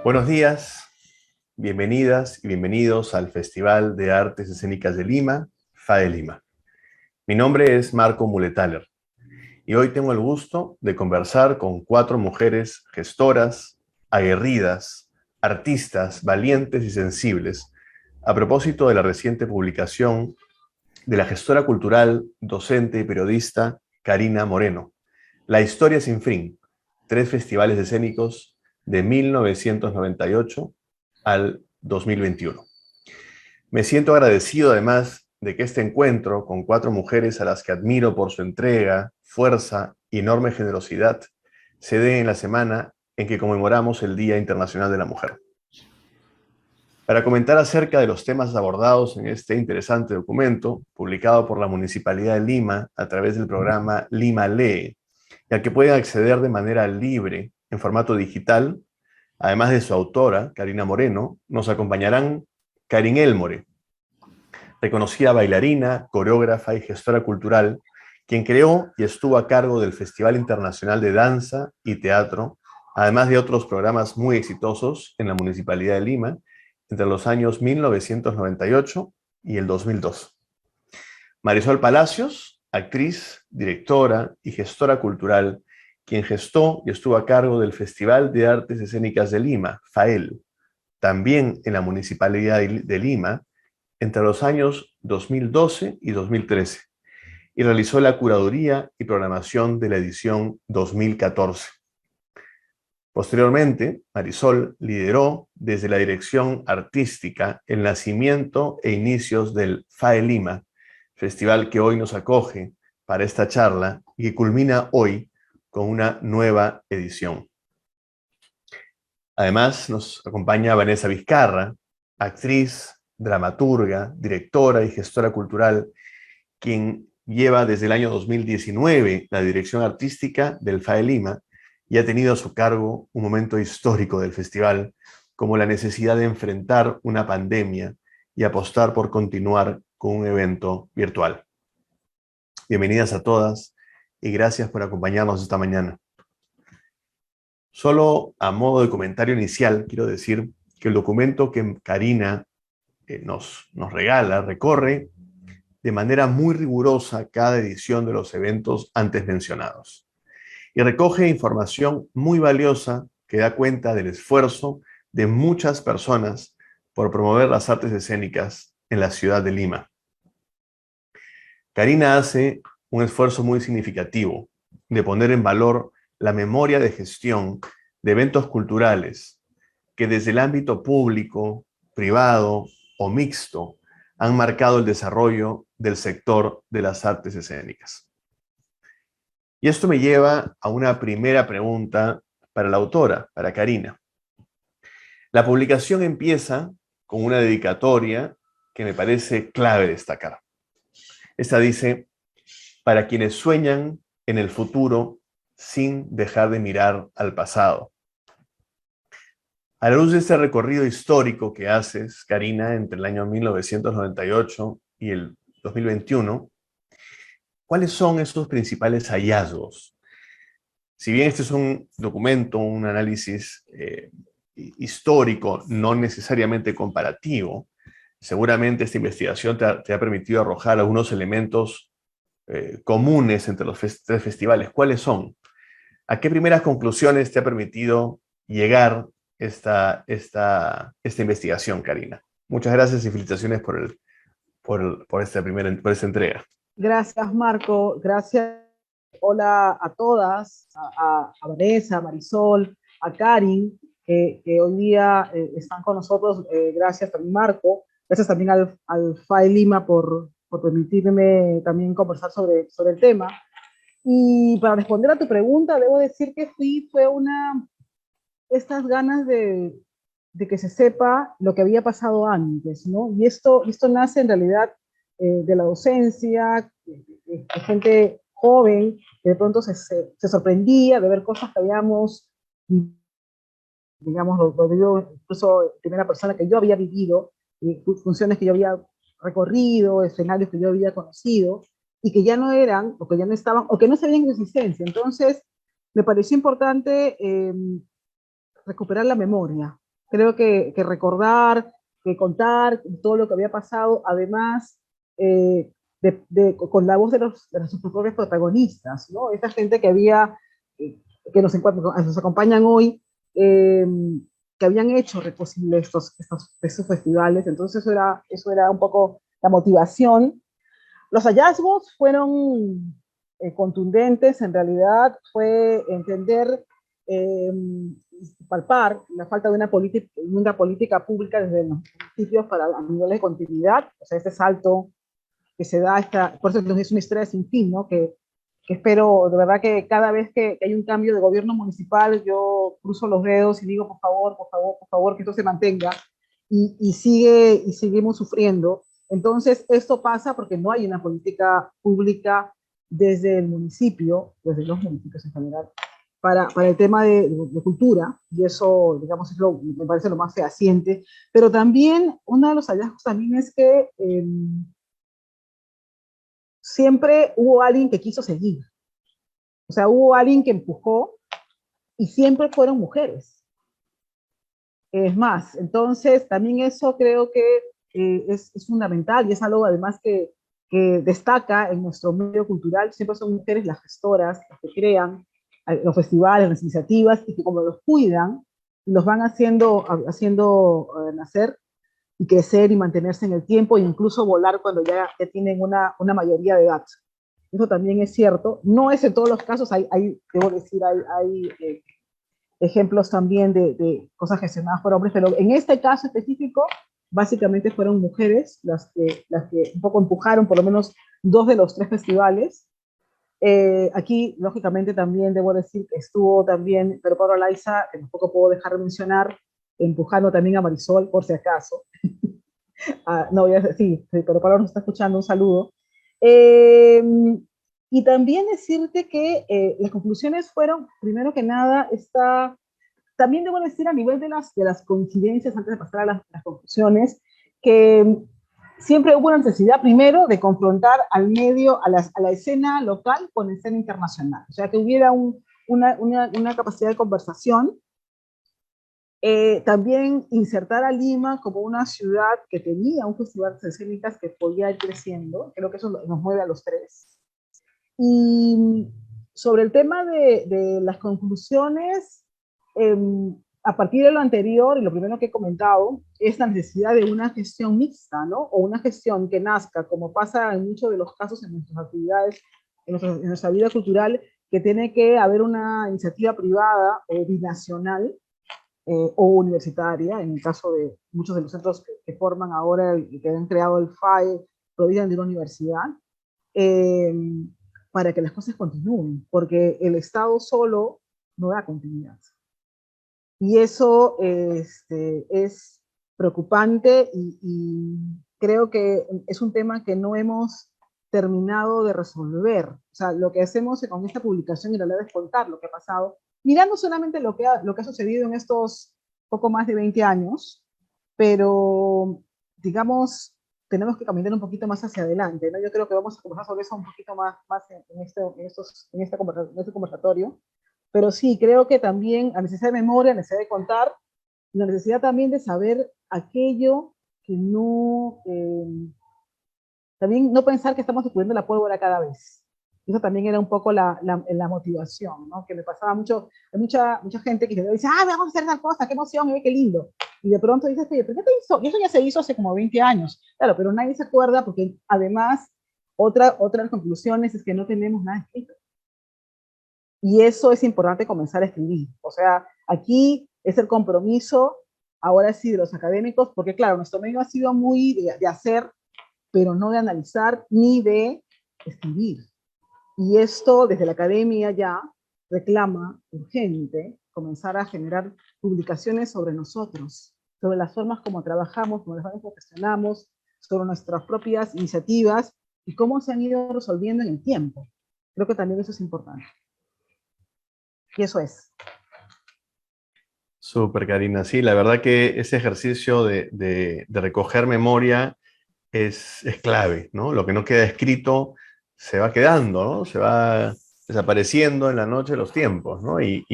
Buenos días, bienvenidas y bienvenidos al Festival de Artes Escénicas de Lima, FAE Lima. Mi nombre es Marco Muletaler y hoy tengo el gusto de conversar con 4 mujeres gestoras, aguerridas, artistas, valientes y sensibles a propósito de la reciente publicación de la gestora cultural, docente y periodista Karina Moreno, La historia sin fin, 3 festivales escénicos de 1998 al 2021. Me siento agradecido además de que este encuentro con 4 mujeres a las que admiro por su entrega, fuerza y enorme generosidad se dé en la semana en que conmemoramos el Día Internacional de la Mujer. Para comentar acerca de los temas abordados en este interesante documento, publicado por la Municipalidad de Lima a través del programa Lima Lee, y al que pueden acceder de manera libre en formato digital, además de su autora, Karina Moreno, nos acompañarán Karin Elmore, reconocida bailarina, coreógrafa y gestora cultural, quien creó y estuvo a cargo del Festival Internacional de Danza y Teatro, además de otros programas muy exitosos en la Municipalidad de Lima, entre los años 1998 y el 2002. Marisol Palacios, actriz, directora y gestora cultural, quien gestó y estuvo a cargo del Festival de Artes Escénicas de Lima, FAEL, también en la Municipalidad de Lima, entre los años 2012 y 2013, y realizó la curaduría y programación de la edición 2014. Posteriormente, Marisol lideró desde la dirección artística el nacimiento e inicios del FAE Lima, festival que hoy nos acoge para esta charla y que culmina hoy con una nueva edición. Además, nos acompaña Vanessa Vizcarra, actriz, dramaturga, directora y gestora cultural, quien lleva desde el año 2019 la dirección artística del FAE Lima y ha tenido a su cargo un momento histórico del festival, como la necesidad de enfrentar una pandemia y apostar por continuar con un evento virtual. Bienvenidas a todas y gracias por acompañarnos esta mañana. Solo a modo de comentario inicial, quiero decir que el documento que Karina nos regala recorre de manera muy rigurosa cada edición de los eventos antes mencionados y recoge información muy valiosa que da cuenta del esfuerzo de muchas personas por promover las artes escénicas en la ciudad de Lima. Karina hace un esfuerzo muy significativo de poner en valor la memoria de gestión de eventos culturales que desde el ámbito público, privado o mixto han marcado el desarrollo del sector de las artes escénicas. Y esto me lleva a una primera pregunta para la autora, para Karina. La publicación empieza con una dedicatoria que me parece clave destacar. Esta dice: para quienes sueñan en el futuro sin dejar de mirar al pasado. A la luz de este recorrido histórico que haces, Karina, entre el año 1998 y el 2021, ¿cuáles son esos principales hallazgos? Si bien este es un documento, un análisis histórico, no necesariamente comparativo, seguramente esta investigación te ha permitido arrojar algunos elementos comunes entre los 3 festivales. ¿Cuáles son? ¿A qué primeras conclusiones te ha permitido llegar esta investigación, Karina? Muchas gracias y felicitaciones por esta entrega. Gracias, Marco. Gracias. Hola a todas, a Vanessa, a Marisol, a Karin, que hoy día están con nosotros. Gracias también, Marco. Gracias también al FAE Lima por permitirme también conversar sobre el tema. Y para responder a tu pregunta, debo decir que fue estas ganas de que se sepa lo que había pasado antes, ¿no? Y esto nace en realidad de la docencia, de gente joven que de pronto se sorprendía de ver cosas que habíamos, digamos, lo digo incluso en primera persona, que yo había vivido, funciones que yo había recorrido, escenarios que yo había conocido, y que ya no eran, o que ya no estaban, o que no sabían en existencia. Entonces, me pareció importante recuperar la memoria, Creo que recordar, que contar todo lo que había pasado, además, con la voz de sus propios protagonistas, ¿no? Esta gente que había, que nos acompañan hoy, que habían hecho posible estos festivales. Entonces eso era un poco la motivación. Los hallazgos fueron contundentes, en realidad fue entender, eh, palpar la falta de una política pública desde los municipios para a niveles de continuidad, o sea, este salto que se da, por eso es una historia sin fin, ¿no? Que espero, de verdad, que cada vez que hay un cambio de gobierno municipal, yo cruzo los dedos y digo, por favor, por favor, por favor, que esto se mantenga, y seguimos sufriendo. Entonces, esto pasa porque no hay una política pública desde el municipio, desde los municipios en general, para el tema de cultura, y eso, digamos, me parece lo más fehaciente. Pero también, uno de los hallazgos también es que siempre hubo alguien que quiso seguir. O sea, hubo alguien que empujó y siempre fueron mujeres. Es más, entonces también eso creo que es fundamental, y es algo además que destaca en nuestro medio cultural. Siempre son mujeres las gestoras, las que crean los festivales, las iniciativas, y que como los cuidan, los van haciendo nacer y crecer y mantenerse en el tiempo, e incluso volar cuando ya tienen una mayoría de edad. Eso también es cierto. No es en todos los casos, debo decir, hay ejemplos también de cosas gestionadas por hombres, pero en este caso específico, básicamente fueron mujeres las que un poco empujaron por lo menos dos de los tres festivales. Aquí, lógicamente, también debo decir que estuvo también Pedro Pablo Alaiza, que tampoco puedo dejar de mencionar, empujando también a Marisol, por si acaso. No voy a decir, sí, Pedro Pablo nos está escuchando, un saludo. Eh, y también decirte que las conclusiones fueron, primero que nada, también debo decir a nivel de las coincidencias, antes de pasar a las conclusiones, que siempre hubo una necesidad primero de confrontar al medio, a la escena local con la escena internacional. O sea, que hubiera una capacidad de conversación. También insertar a Lima como una ciudad que tenía un festival de escénicas que podía ir creciendo. Creo que eso nos mueve a los tres. Y sobre el tema de las conclusiones, eh, a partir de lo anterior y lo primero que he comentado, es la necesidad de una gestión mixta, ¿no? O una gestión que nazca, como pasa en muchos de los casos en nuestras actividades, en nuestra vida cultural, que tiene que haber una iniciativa privada o binacional, o universitaria, en el caso de muchos de los centros que forman ahora, que han creado el FAE, provienen de una universidad, eh, para que las cosas continúen, porque el Estado solo no da continuidad. Y eso es preocupante, y creo que es un tema que no hemos terminado de resolver. O sea, lo que hacemos con esta publicación en realidad es contar lo que ha pasado, mirando solamente lo que ha sucedido en estos poco más de 20 años, pero digamos, tenemos que caminar un poquito más hacia adelante, ¿no? Yo creo que vamos a conversar sobre eso un poquito más en este conversatorio. Pero sí, creo que también la necesidad de memoria, la necesidad de contar, la necesidad también de saber aquello que no, también no pensar que estamos descubriendo la pólvora cada vez. Eso también era un poco la motivación, ¿no? Que me pasaba mucho, hay mucha gente que dice, vamos a hacer una cosa, qué emoción, qué lindo. Y de pronto dices, oye, ¿pero qué te hizo? Y eso ya se hizo hace como 20 años. Claro, pero nadie se acuerda porque además otra de las conclusiones es que no tenemos nada escrito. Y eso es importante comenzar a escribir. O sea, aquí es el compromiso, ahora sí, de los académicos, porque claro, nuestro medio ha sido muy de hacer, pero no de analizar ni de escribir. Y esto desde la academia ya reclama urgente comenzar a generar publicaciones sobre nosotros, sobre las formas como trabajamos, como las formas como gestionamos, sobre nuestras propias iniciativas y cómo se han ido resolviendo en el tiempo. Creo que también eso es importante. Y eso es. Súper, Karina. Sí, la verdad que ese ejercicio de recoger memoria es clave, ¿no? Lo que no queda escrito se va quedando, ¿no? Se va desapareciendo en la noche de los tiempos, ¿no? Y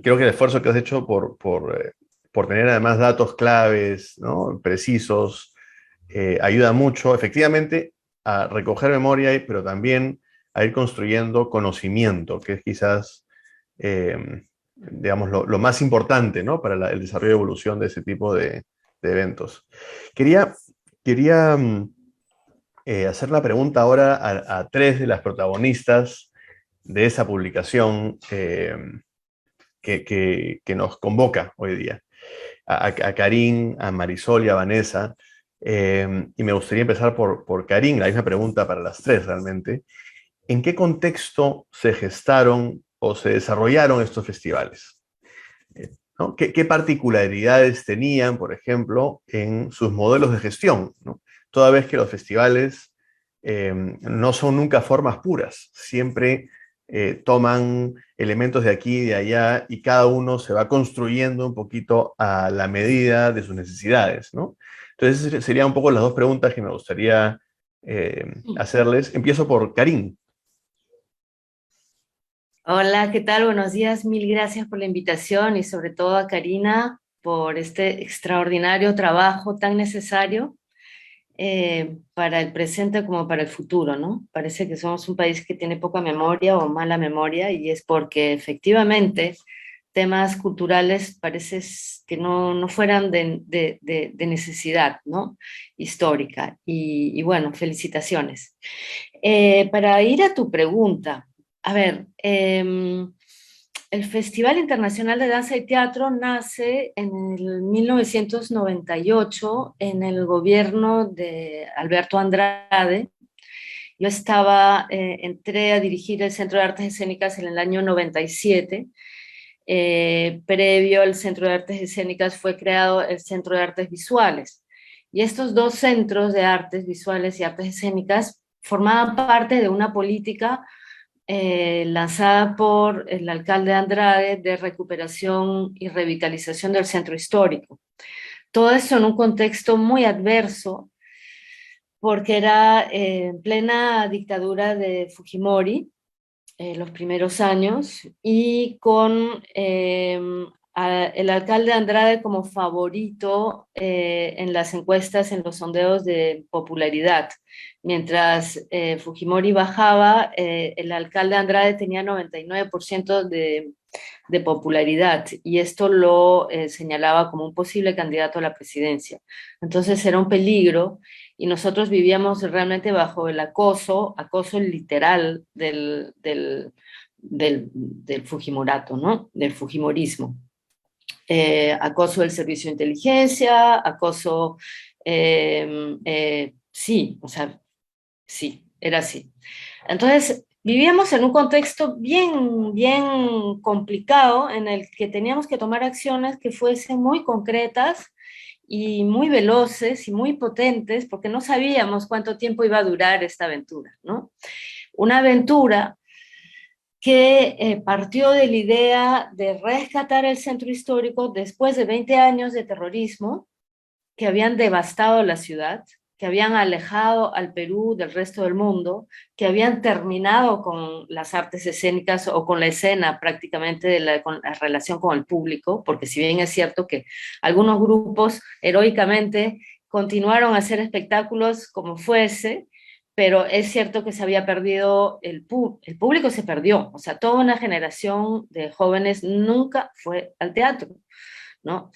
creo que el esfuerzo que has hecho por por tener además datos claves, ¿no? Precisos, ayuda mucho efectivamente a recoger memoria, pero también a ir construyendo conocimiento, que es quizás, digamos, lo más importante, ¿no? Para el desarrollo y evolución de ese tipo de eventos. Quería, quería hacer la pregunta ahora a tres de las protagonistas de esa publicación que nos convoca hoy día. A Karin, a Marisol y a Vanessa. Y me gustaría empezar por Karin, la misma pregunta para las tres realmente. ¿En qué contexto se gestaron o se desarrollaron estos festivales? ¿No? ¿Qué particularidades tenían, por ejemplo, en sus modelos de gestión? ¿No? Toda vez que los festivales no son nunca formas puras, siempre toman elementos de aquí y de allá y cada uno se va construyendo un poquito a la medida de sus necesidades, ¿no? Entonces, serían un poco las dos preguntas que me gustaría hacerles. Empiezo por Karin. Hola, ¿qué tal? Buenos días. Mil gracias por la invitación y sobre todo a Karina por este extraordinario trabajo tan necesario para el presente como para el futuro, ¿no? Parece que somos un país que tiene poca memoria o mala memoria y es porque efectivamente temas culturales parece que no fueran de necesidad, ¿no? Histórica. Y bueno, felicitaciones. Para ir a tu pregunta, a ver, el Festival Internacional de Danza y Teatro nace en el 1998 en el gobierno de Alberto Andrade. Yo entré a dirigir el Centro de Artes Escénicas en el año 97. Previo al Centro de Artes Escénicas fue creado el Centro de Artes Visuales. Y estos dos centros de artes visuales y artes escénicas formaban parte de una política lanzada por el alcalde Andrade de recuperación y revitalización del centro histórico. Todo esto en un contexto muy adverso, porque era en plena dictadura de Fujimori, los primeros años, y con el alcalde Andrade como favorito en las encuestas, en los sondeos de popularidad. Mientras Fujimori bajaba, el alcalde Andrade tenía 99% de popularidad, y esto lo señalaba como un posible candidato a la presidencia. Entonces era un peligro, y nosotros vivíamos realmente bajo el acoso literal del Fujimorato, ¿no? Del Fujimorismo. Acoso del servicio de inteligencia, acoso, sí, o sea, sí, era así. Entonces, vivíamos en un contexto bien complicado en el que teníamos que tomar acciones que fuesen muy concretas y muy veloces y muy potentes, porque no sabíamos cuánto tiempo iba a durar esta aventura, ¿no? Una aventura que partió de la idea de rescatar el centro histórico después de 20 años de terrorismo que habían devastado la ciudad, que habían alejado al Perú del resto del mundo, que habían terminado con las artes escénicas o con la escena prácticamente con la relación con el público, porque si bien es cierto que algunos grupos heroicamente continuaron a hacer espectáculos como fuese, pero es cierto que se había perdido, el público se perdió, o sea, toda una generación de jóvenes nunca fue al teatro, ¿no?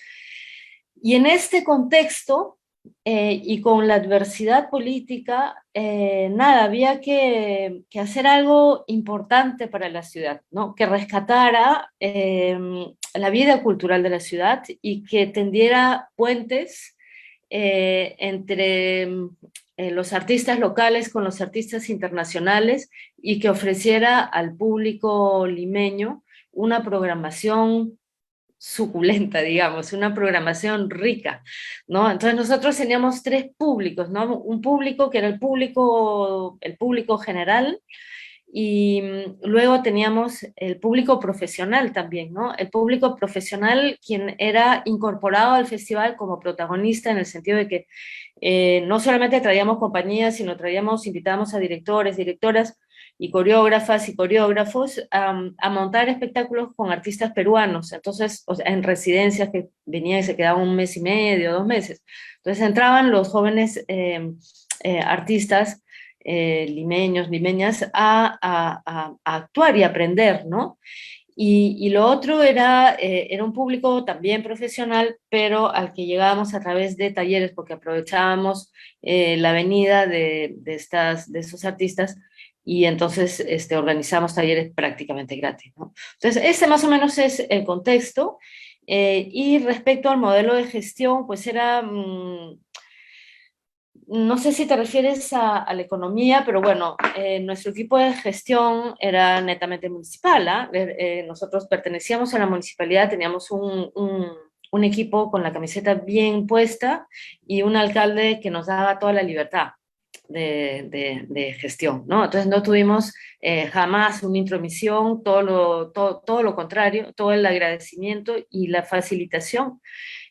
Y en este contexto, y con la adversidad política, nada, había que hacer algo importante para la ciudad, ¿no? Que rescatara la vida cultural de la ciudad y que tendiera puentes entre los artistas locales con los artistas internacionales y que ofreciera al público limeño una programación suculenta, digamos, una programación rica, ¿no? Entonces nosotros teníamos tres públicos, ¿no? Un público que era el público general, y luego teníamos el público profesional también, ¿no? El público profesional, quien era incorporado al festival como protagonista, en el sentido de que no solamente traíamos compañías, sino invitábamos a directores, directoras y coreógrafas y coreógrafos a montar espectáculos con artistas peruanos. Entonces, o sea, en residencias que venían y se quedaban un mes y medio, 2 meses. Entonces entraban los jóvenes artistas limeños, limeñas, a actuar y aprender, ¿no? Y lo otro era un público también profesional, pero al que llegábamos a través de talleres, porque aprovechábamos la venida de esos artistas y entonces organizamos talleres prácticamente gratis, ¿no? Entonces, ese más o menos es el contexto. Y respecto al modelo de gestión, pues era... no sé si te refieres a la economía, pero bueno, nuestro equipo de gestión era netamente municipal, ¿ah? Nosotros pertenecíamos a la municipalidad, teníamos un equipo con la camiseta bien puesta y un alcalde que nos daba toda la libertad de gestión, ¿no? Entonces no tuvimos jamás una intromisión, todo lo contrario, todo el agradecimiento y la facilitación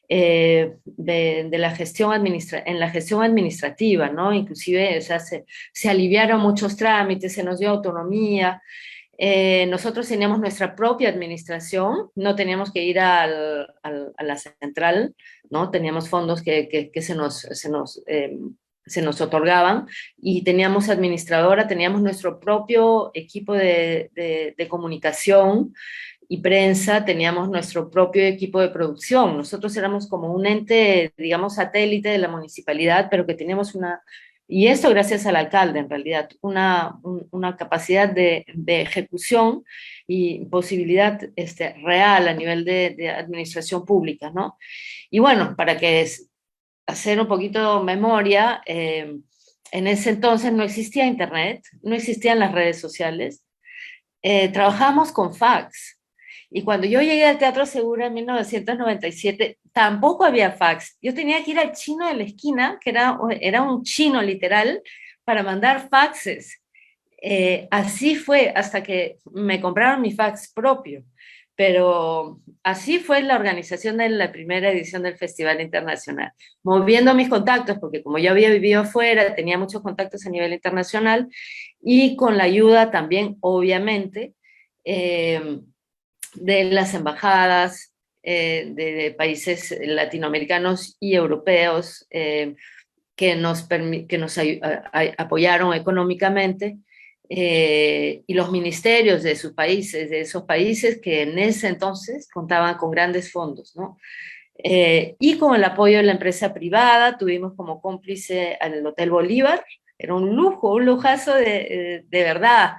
de la gestión en la gestión administrativa, ¿no? Inclusive, o sea, se aliviaron muchos trámites, se nos dio autonomía. Nosotros teníamos nuestra propia administración, no teníamos que ir a la central, ¿no? Teníamos fondos que se nos otorgaban y teníamos administradora, teníamos nuestro propio equipo de comunicación y prensa, teníamos nuestro propio equipo de producción. Nosotros éramos como un ente, digamos, satélite de la municipalidad, pero que teníamos y esto gracias al alcalde en realidad, una capacidad de ejecución y posibilidad real a nivel de administración pública, ¿no? Y bueno, para hacer un poquito de memoria, en ese entonces no existía internet, no existían las redes sociales, trabajamos con fax. Y cuando yo llegué al Teatro Segura en 1997, tampoco había fax. Yo tenía que ir al chino de la esquina, que era un chino literal, para mandar faxes. Así fue hasta que me compraron mi fax propio. Pero así fue la organización de la primera edición del Festival Internacional. Moviendo mis contactos, porque como yo había vivido afuera, tenía muchos contactos a nivel internacional, y con la ayuda también, obviamente, de las embajadas de países latinoamericanos y europeos que nos apoyaron económicamente, y los ministerios de esos países que en ese entonces contaban con grandes fondos, ¿no? Y con el apoyo de la empresa privada, tuvimos como cómplice al Hotel Bolívar. Era un lujo, un lujazo de verdad,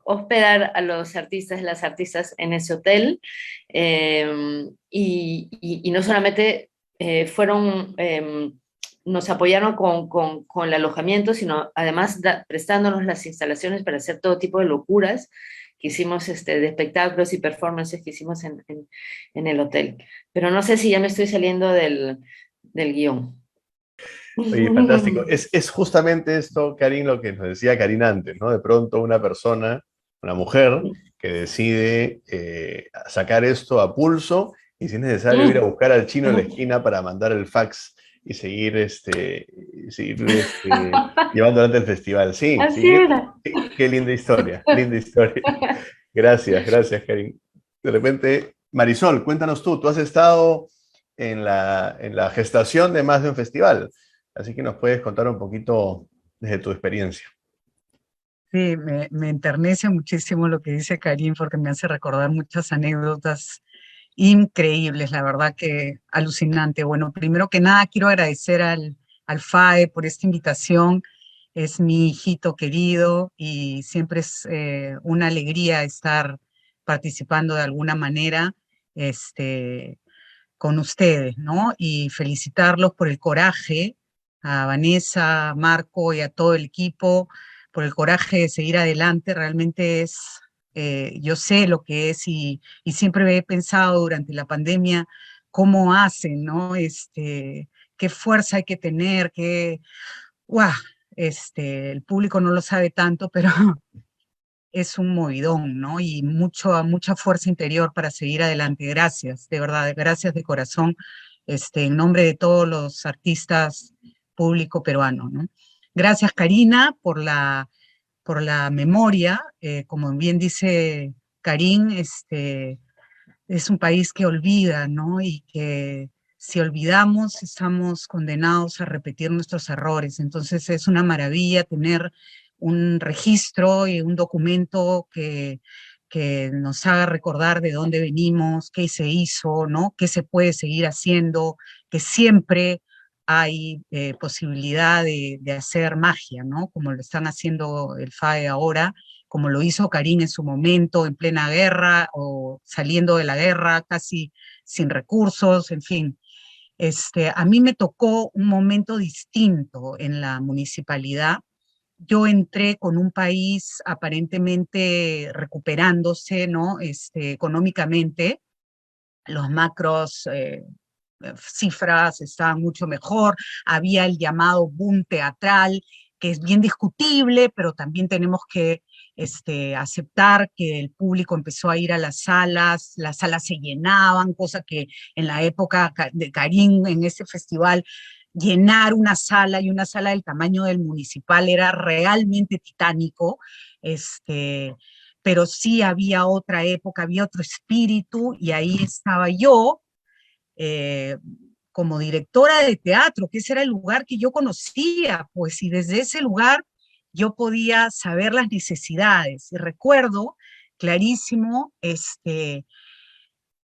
hospedar a los artistas y las artistas en ese hotel. Y no solamente nos apoyaron con el alojamiento, sino además prestándonos las instalaciones para hacer todo tipo de locuras que hicimos, de espectáculos y performances que hicimos en el hotel. Pero no sé si ya me estoy saliendo del guión. Oye, fantástico. Es justamente esto, Karin, lo que nos decía Karin antes, ¿no? De pronto una persona, una mujer, que decide sacar esto a pulso y si es necesario ir a buscar al chino en la esquina para mandar el fax y seguir, llevando adelante el festival. Sí, Así sí, era. qué linda historia, linda historia. Gracias, Karin. De repente, Marisol, cuéntanos tú has estado en la gestación de más de un festival, así que nos puedes contar un poquito desde tu experiencia. Sí, me enternece muchísimo lo que dice Karim porque me hace recordar muchas anécdotas increíbles, la verdad que alucinante. Bueno, primero que nada quiero agradecer al FAE por esta invitación. Es mi hijito querido y siempre es una alegría estar participando de alguna manera con ustedes, ¿no? Y felicitarlos por el coraje, a Vanessa, a Marco y a todo el equipo, por el coraje de seguir adelante. Realmente yo sé lo que es y siempre he pensado durante la pandemia cómo hacen, ¿no? Qué fuerza hay que tener, ¡guau! El público no lo sabe tanto, pero es un movidón, ¿no? Y mucha fuerza interior para seguir adelante. Gracias, de verdad, gracias de corazón, en nombre de todos los artistas público peruano, ¿no? Gracias, Karina, por la por la memoria, como bien dice Karim, es un país que olvida, ¿no? Y que si olvidamos, estamos condenados a repetir nuestros errores. Entonces es una maravilla tener un registro y un documento que nos haga recordar de dónde venimos, qué se hizo, ¿no? Qué se puede seguir haciendo, que siempre hay posibilidad de hacer magia, ¿no? Como lo están haciendo el FAE ahora, como lo hizo Karim en su momento, en plena guerra o saliendo de la guerra, casi sin recursos, en fin. A mí me tocó un momento distinto en la municipalidad. Yo entré con un país aparentemente recuperándose, ¿no? Económicamente, los macros cifras estaban mucho mejor, había el llamado boom teatral, que es bien discutible, pero también tenemos que aceptar que el público empezó a ir a las salas se llenaban, cosa que en la época de Karim, en ese festival, llenar una sala y una sala del tamaño del municipal era realmente titánico, pero sí había otra época, había otro espíritu, y ahí estaba yo, eh, como directora de teatro, que ese era el lugar que yo conocía, pues, y desde ese lugar yo podía saber las necesidades. Y recuerdo clarísimo,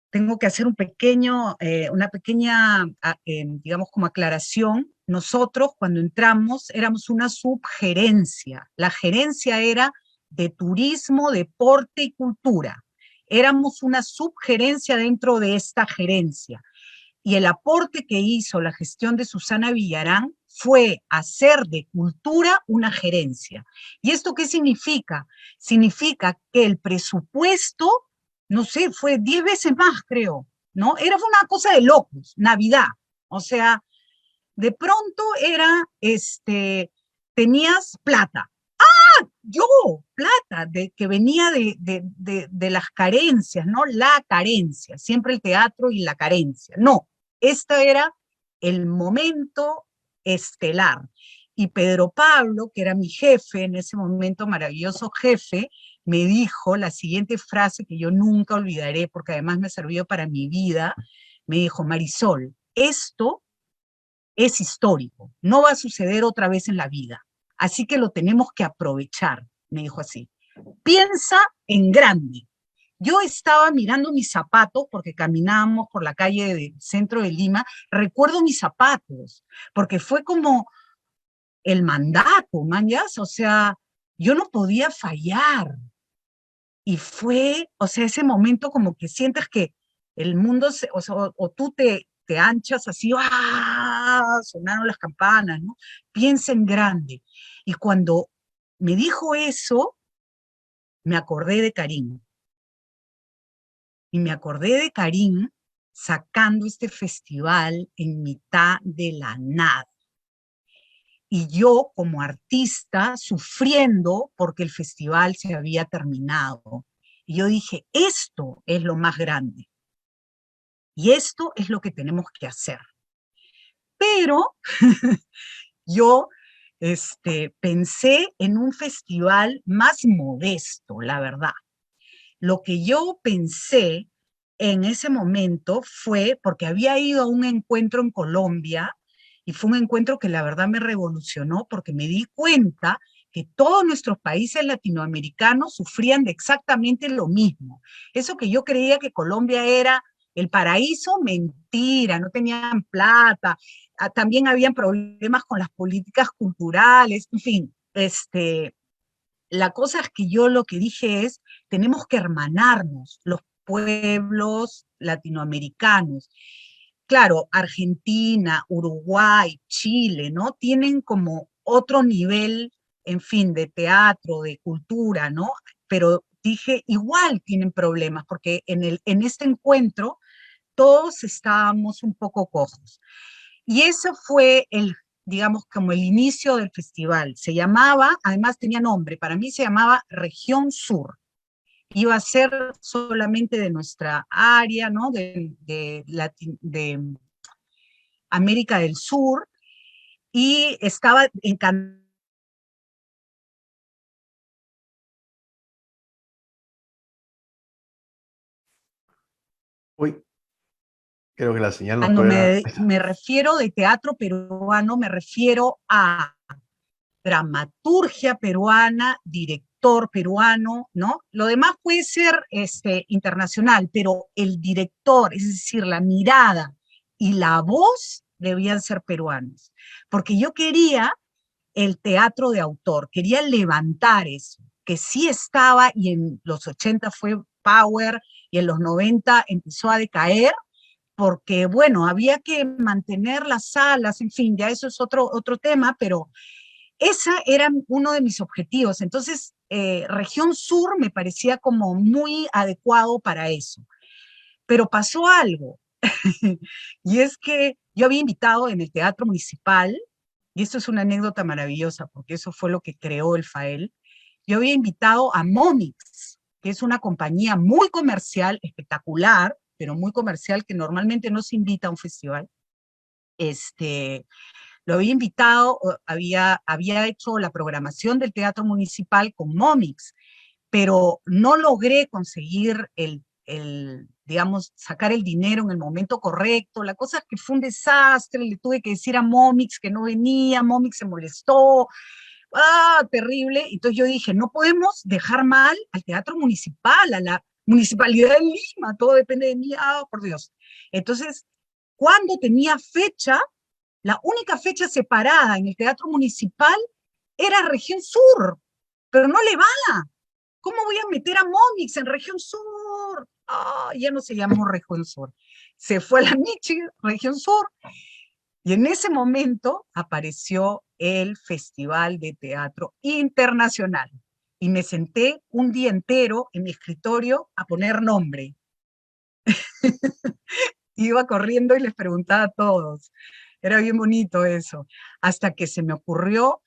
tengo que hacer una pequeña, digamos, como aclaración. Nosotros, cuando entramos, éramos una subgerencia. La gerencia era de turismo, deporte y cultura. Éramos una subgerencia dentro de esta gerencia. Y el aporte que hizo la gestión de Susana Villarán fue hacer de cultura una gerencia. ¿Y esto qué significa? Significa que el presupuesto, no sé, fue 10 veces más, creo, ¿no? Era una cosa de locos, Navidad. O sea, de pronto era, tenías plata. Yo, plata, que venía de las carencias, ¿no? La carencia, siempre el teatro y la carencia. No, este era el momento estelar. Y Pedro Pablo, que era mi jefe en ese momento, maravilloso jefe, me dijo la siguiente frase que yo nunca olvidaré, porque además me sirvió para mi vida. Me dijo: Marisol, esto es histórico, no va a suceder otra vez en la vida, así que lo tenemos que aprovechar, me dijo así. Piensa en grande. Yo estaba mirando mis zapatos, porque caminábamos por la calle del centro de Lima, recuerdo mis zapatos, porque fue como el mandato, mañas, o sea, yo no podía fallar. Y fue, o sea, ese momento como que sientes que el mundo, o sea, o tú te anchas así, ¡ah! Sonaron las campanas, ¿no? Piensa en grande. Y cuando me dijo eso, me acordé de Karim. Y me acordé de Karim sacando este festival en mitad de la nada. Y yo, como artista, sufriendo porque el festival se había terminado. Y yo dije, esto es lo más grande. Y esto es lo que tenemos que hacer. Pero yo pensé en un festival más modesto, la verdad. Lo que yo pensé en ese momento fue, porque había ido a un encuentro en Colombia, y fue un encuentro que la verdad me revolucionó, porque me di cuenta que todos nuestros países latinoamericanos sufrían de exactamente lo mismo. Eso que yo creía que Colombia era el paraíso, mentira, no tenían plata, también habían problemas con las políticas culturales, en fin, la cosa es que yo lo que dije es, tenemos que hermanarnos, los pueblos latinoamericanos. Claro, Argentina, Uruguay, Chile, ¿no? Tienen como otro nivel, en fin, de teatro, de cultura, ¿no? Pero dije, igual tienen problemas, porque en este encuentro todos estábamos un poco cojos. Y eso fue digamos, como el inicio del festival. Se llamaba, además tenía nombre, para mí se llamaba Región Sur. Iba a ser solamente de nuestra área, ¿no? De América del Sur, y estaba en Uy, creo que la señal nos Cuando juega. me refiero de teatro peruano, me refiero a dramaturgia peruana, director peruano, ¿no? Lo demás puede ser internacional, pero el director, es decir, la mirada y la voz debían ser peruanos. Porque yo quería el teatro de autor, quería levantar eso, que sí estaba y en los 80 fue power y en los 90 empezó a decaer, porque bueno, había que mantener las salas, en fin, ya eso es otro tema, pero ese era uno de mis objetivos. Entonces, Región Sur me parecía como muy adecuado para eso. Pero pasó algo, y es que yo había invitado en el Teatro Municipal, y esto es una anécdota maravillosa, porque eso fue lo que creó el FAEL, yo había invitado a Momix, que es una compañía muy comercial, espectacular, pero muy comercial, que normalmente no se invita a un festival. Lo había invitado, había hecho la programación del Teatro Municipal con Momix, pero no logré conseguir digamos, sacar el dinero en el momento correcto. La cosa es que fue un desastre, le tuve que decir a Momix que no venía, Momix se molestó, terrible. Entonces yo dije, no podemos dejar mal al Teatro Municipal, a la Municipalidad de Lima, todo depende de mí, por Dios. Entonces, cuando tenía fecha, la única fecha separada en el Teatro Municipal era Región Sur, pero no le va. ¿Cómo voy a meter a Momix en Región Sur? Ya no se llamó Región Sur. Se fue a la Michi, Región Sur. Y en ese momento apareció el Festival de Teatro Internacional. Y me senté un día entero en mi escritorio a poner nombre. Iba corriendo y les preguntaba a todos. Era bien bonito eso. Hasta que se me ocurrió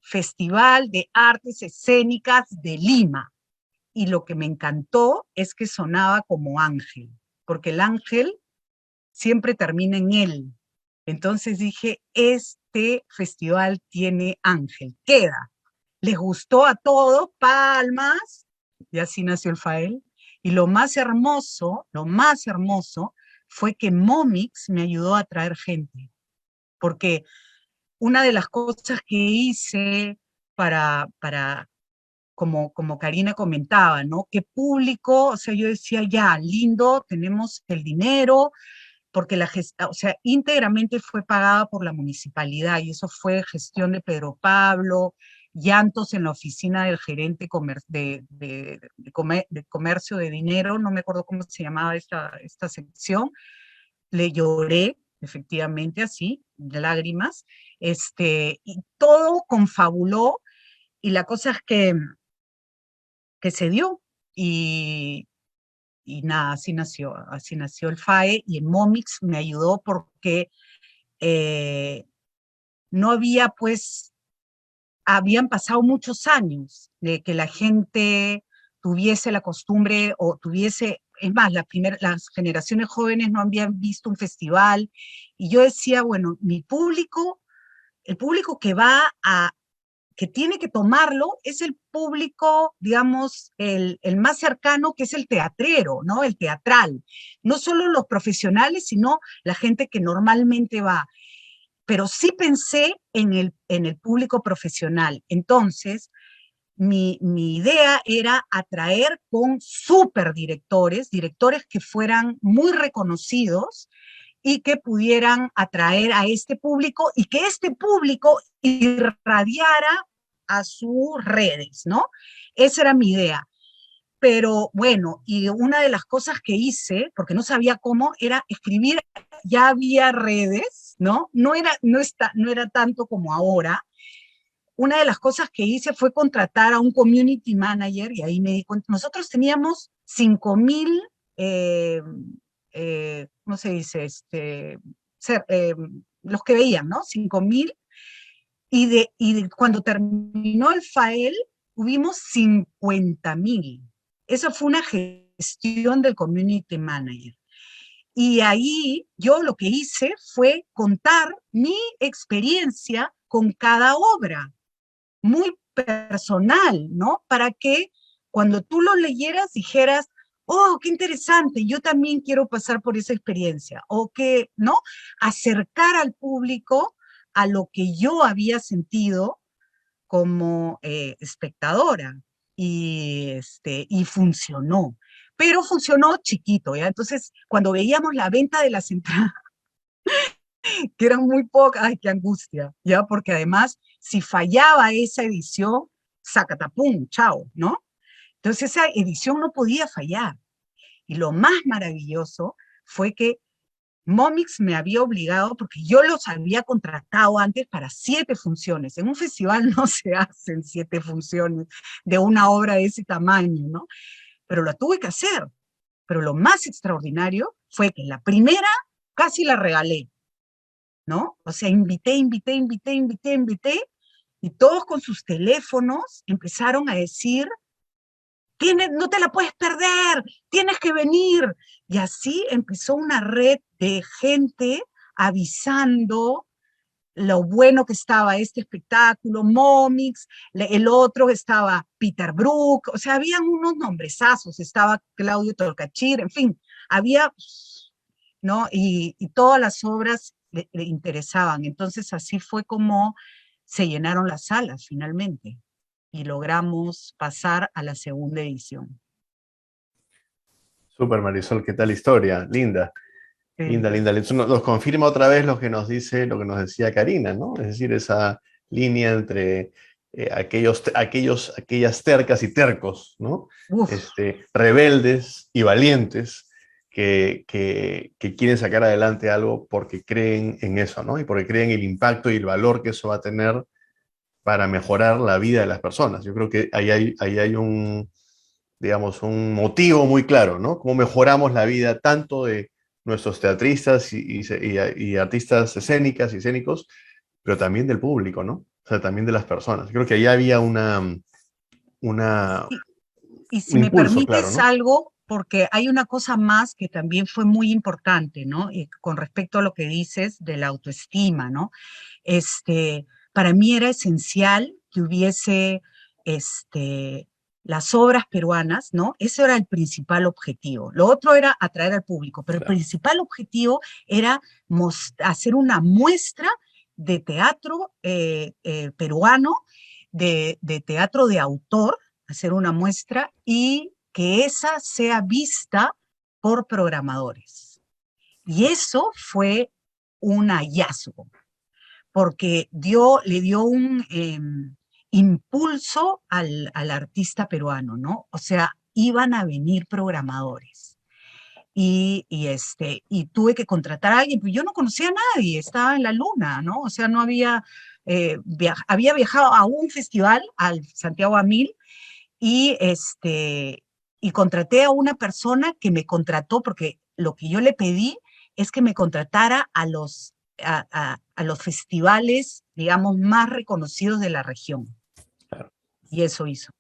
Festival de Artes Escénicas de Lima. Y lo que me encantó es que sonaba como ángel, porque el ángel siempre termina en él. Entonces dije, este festival tiene ángel, queda. Les gustó a todos, palmas, y así nació el FAEL. Y lo más hermoso fue que Momix me ayudó a traer gente, porque una de las cosas que hice para como Karina comentaba, ¿no? ¿Qué público? O sea, yo decía, ya, lindo, tenemos el dinero, porque o sea, íntegramente fue pagada por la municipalidad, y eso fue gestión de Pedro Pablo, llantos en la oficina del gerente de comercio de dinero, no me acuerdo cómo se llamaba esta sección, le lloré, efectivamente, así, lágrimas, y todo confabuló, y la cosa es que se dio, y nada, así nació el FAE, y en Momix me ayudó porque no había, pues, habían pasado muchos años de que la gente tuviese la costumbre o tuviese, es más, las generaciones jóvenes no habían visto un festival, y yo decía, bueno, el público que tiene que tomarlo es el público, digamos, el más cercano, que es el teatrero, ¿no? El teatral. No solo los profesionales, sino la gente que normalmente va. Pero sí pensé en el público profesional. Entonces, mi idea era atraer con superdirectores, directores que fueran muy reconocidos y que pudieran atraer a este público y que este público irradiara a sus redes, ¿no? Esa era mi idea. Pero bueno, y una de las cosas que hice, porque no sabía cómo, era escribir, ya había redes, ¿no? No era tanto como ahora. Una de las cosas que hice fue contratar a un community manager, y ahí me di cuenta, nosotros teníamos 5,000, ¿cómo se dice? Los que veían, ¿no? 5,000, y cuando terminó el FAEL, tuvimos 50,000. Esa fue una gestión del community manager. Y ahí yo lo que hice fue contar mi experiencia con cada obra, muy personal, ¿no? Para que cuando tú lo leyeras dijeras, oh, qué interesante, yo también quiero pasar por esa experiencia, o que, ¿no? Acercar al público a lo que yo había sentido como espectadora, y funcionó, pero funcionó chiquito, ¿ya? Entonces, cuando veíamos la venta de las entradas, que eran muy pocas, ay, qué angustia, ¿ya? Porque además, si fallaba esa edición, sacatapum, chao, ¿no? Entonces esa edición no podía fallar. Y lo más maravilloso fue que Momix me había obligado, porque yo los había contratado antes para 7 funciones. En un festival no se hacen 7 funciones de una obra de ese tamaño, ¿no? Pero lo tuve que hacer. Pero lo más extraordinario fue que la primera casi la regalé, ¿no? O sea, invité, y todos con sus teléfonos empezaron a decir, no te la puedes perder, tienes que venir. Y así empezó una red de gente avisando lo bueno que estaba este espectáculo, Momix, el otro estaba Peter Brook, o sea, habían unos nombresazos, estaba Claudio Tolcachir, en fin, había, ¿no? Y todas las obras le interesaban. Entonces así fue como se llenaron las salas finalmente y logramos pasar a la segunda edición. Súper, Marisol, ¿qué tal historia? Linda, Sí. linda, linda. Eso nos confirma otra vez lo que nos dice, lo que nos decía Karina, ¿no? Es decir, esa línea entre aquellas tercas y tercos, ¿no? Uf, Rebeldes y valientes que quieren sacar adelante algo porque creen en eso, ¿no? Y porque creen el impacto y el valor que eso va a tener para mejorar la vida de las personas. Yo creo que ahí hay un, digamos, un motivo muy claro, ¿no? Cómo mejoramos la vida tanto de nuestros teatristas y artistas escénicas y escénicos, pero también del público, ¿no? O sea, también de las personas. Creo que ahí había una, y, y si un me impulso, claro, permites ¿no? algo, porque hay una cosa más que también fue muy importante, ¿no? Y con respecto a lo que dices de la autoestima, ¿no? Para mí era esencial que hubiese las obras peruanas, ¿no? Ese era el principal objetivo. Lo otro era atraer al público, pero el Claro. principal objetivo era hacer una muestra de teatro peruano, de teatro de autor, hacer una muestra y que esa sea vista por programadores. Y eso fue un hallazgo, porque le dio un impulso al artista peruano, ¿no? O sea, iban a venir programadores. Y tuve que contratar a alguien, pero yo no conocía a nadie, estaba en la luna, ¿no? O sea, no había, había viajado a un festival, al Santiago a Mil, y contraté a una persona que me contrató, porque lo que yo le pedí es que me contratara a los festivales, digamos, más reconocidos de la región. Claro. Y eso hizo.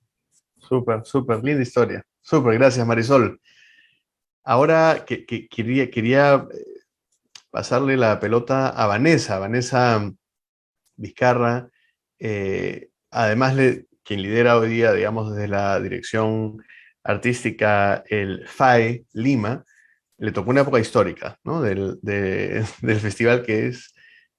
Súper, súper, linda historia. Súper, gracias, Marisol. Ahora quería pasarle la pelota a Vanessa Vizcarra, además quien lidera hoy día, digamos, desde la dirección artística, el FAE Lima, le tocó una época histórica, ¿no? Del festival que es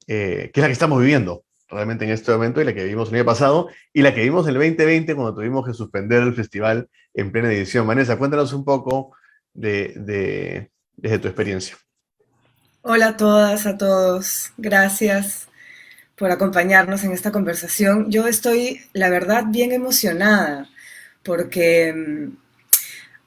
la que estamos viviendo realmente en este momento y la que vivimos el año pasado y la que vimos el 2020 cuando tuvimos que suspender el festival en plena edición. Vanessa, cuéntanos un poco desde tu experiencia. Hola a todas, a todos. Gracias por acompañarnos en esta conversación. Yo estoy, la verdad, bien emocionada porque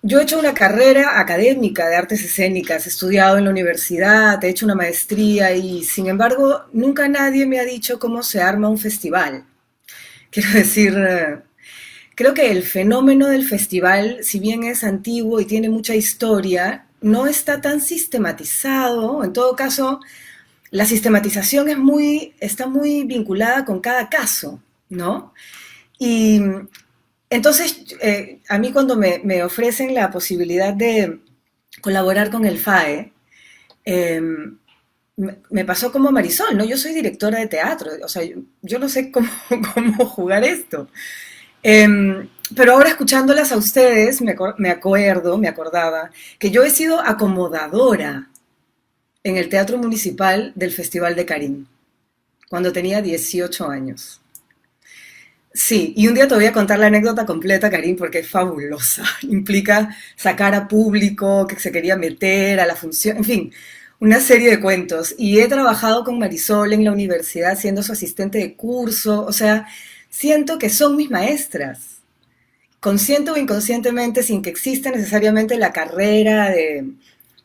yo he hecho una carrera académica de artes escénicas, he estudiado en la universidad, he hecho una maestría y, sin embargo, nunca nadie me ha dicho cómo se arma un festival. Quiero decir, creo que el fenómeno del festival, si bien es antiguo y tiene mucha historia, no está tan sistematizado. En todo caso, la sistematización está muy vinculada con cada caso, ¿no? Y entonces, a mí cuando me ofrecen la posibilidad de colaborar con el FAE, eh, me pasó como Marisol, ¿no? Yo soy directora de teatro, o sea, yo no sé cómo, cómo jugar esto. Eh, pero ahora escuchándolas a ustedes, me acordaba que yo he sido acomodadora en el Teatro Municipal del Festival de Carín, cuando tenía 18 años. Sí, y un día te voy a contar la anécdota completa, Karim, porque es fabulosa. Implica sacar a público que se quería meter a la función, en fin, una serie de cuentos. Y he trabajado con Marisol en la universidad siendo su asistente de curso, o sea, siento que son mis maestras, consciente o inconscientemente, sin que exista necesariamente la carrera de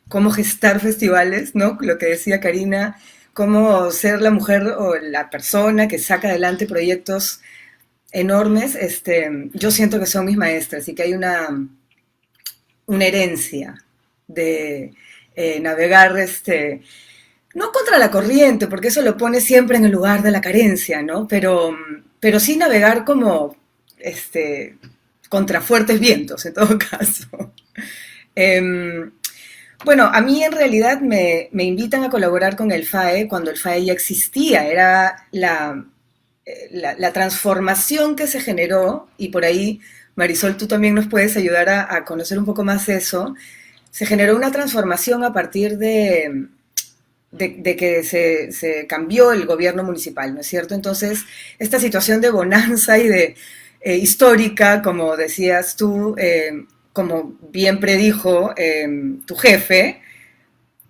cómo gestar festivales, ¿no? Lo que decía Karina, cómo ser la mujer o la persona que saca adelante proyectos enormes, yo siento que son mis maestras y que hay una herencia de navegar, no contra la corriente, porque eso lo pone siempre en el lugar de la carencia, ¿no? Pero sí navegar como contra fuertes vientos, en todo caso. Bueno, a mí en realidad me invitan a colaborar con el FAE cuando el FAE ya existía, era la transformación que se generó, y por ahí, Marisol, tú también nos puedes ayudar a conocer un poco más eso, se generó una transformación a partir de que se cambió el gobierno municipal, ¿no es cierto? Entonces, esta situación de bonanza y de histórica, como decías tú, como bien predijo tu jefe,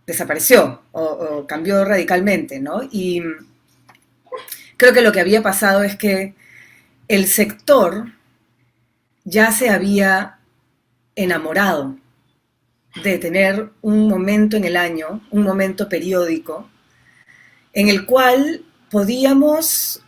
desapareció o cambió radicalmente, ¿no? Y creo que lo que había pasado es que el sector ya se había enamorado de tener un momento en el año, un momento periódico, en el cual podíamos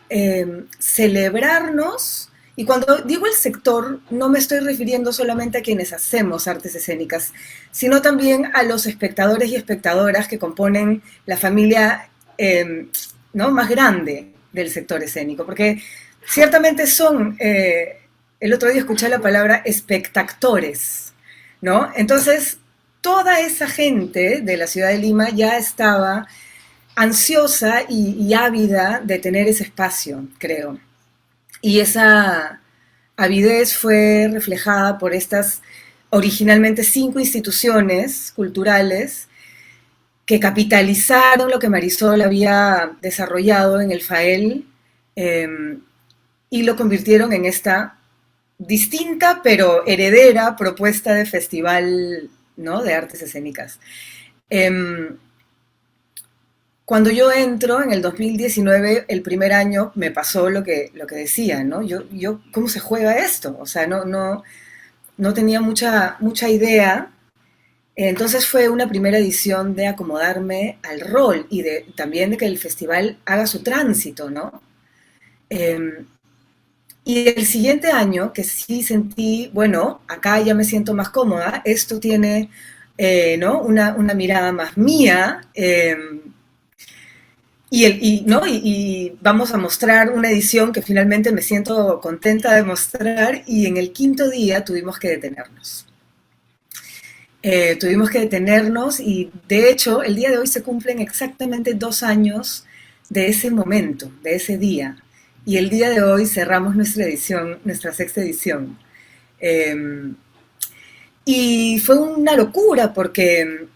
celebrarnos, y cuando digo el sector, no me estoy refiriendo solamente a quienes hacemos artes escénicas, sino también a los espectadores y espectadoras que componen la familia ¿no? más grande del sector escénico, porque ciertamente son, el otro día escuché la palabra espectactores, ¿no? Entonces, toda esa gente de la ciudad de Lima ya estaba ansiosa y ávida de tener ese espacio, creo. Y esa avidez fue reflejada por estas originalmente 5 instituciones culturales que capitalizaron lo que Marisol había desarrollado en el FAEL y lo convirtieron en esta distinta pero heredera propuesta de festival, ¿no? de artes escénicas. Cuando yo entro en el 2019, el primer año, me pasó lo que decía, ¿no? Yo ¿cómo se juega esto? O sea, no tenía mucha idea. Entonces fue una primera edición de acomodarme al rol y también de que el festival haga su tránsito, ¿no? Y el siguiente año, que sí sentí, bueno, acá ya me siento más cómoda, esto tiene ¿no? una mirada más mía, y vamos a mostrar una edición que finalmente me siento contenta de mostrar, y en el 5.º día tuvimos que detenernos. Y de hecho el día de hoy se cumplen exactamente 2 años de ese momento, de ese día. Y el día de hoy cerramos nuestra 6ª edición. Y fue una locura porque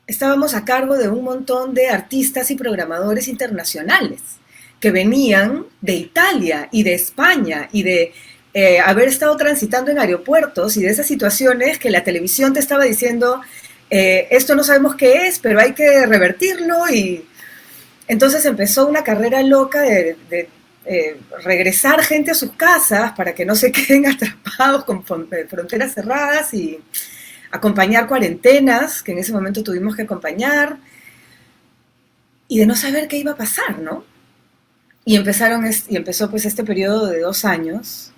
estábamos a cargo de un montón de artistas y programadores internacionales que venían de Italia y de España y de haber estado transitando en aeropuertos y de esas situaciones que la televisión te estaba diciendo, esto no sabemos qué es, pero hay que revertirlo. Y entonces empezó una carrera loca de regresar gente a sus casas para que no se queden atrapados con fronteras cerradas y acompañar cuarentenas, que en ese momento tuvimos que acompañar, y de no saber qué iba a pasar, ¿no? Y empezó pues este periodo de 2 años,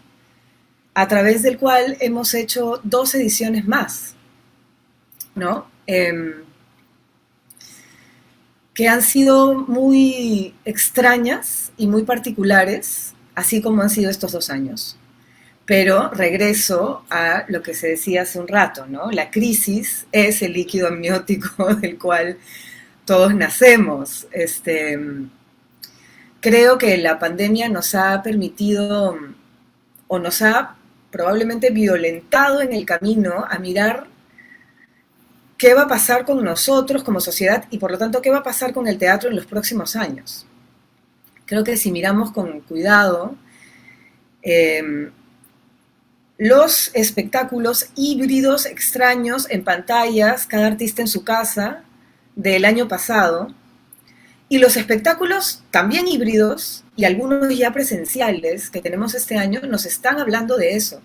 a través del cual hemos hecho 2 ediciones más, ¿no? Que han sido muy extrañas y muy particulares, así como han sido estos 2 años. Pero regreso a lo que se decía hace un rato, ¿no? La crisis es el líquido amniótico del cual todos nacemos. Creo que la pandemia nos ha permitido o nos ha probablemente violentado en el camino a mirar qué va a pasar con nosotros como sociedad y por lo tanto qué va a pasar con el teatro en los próximos años. Creo que si miramos con cuidado, los espectáculos híbridos extraños en pantallas, cada artista en su casa, del año pasado, y los espectáculos también híbridos y algunos ya presenciales que tenemos este año nos están hablando de eso.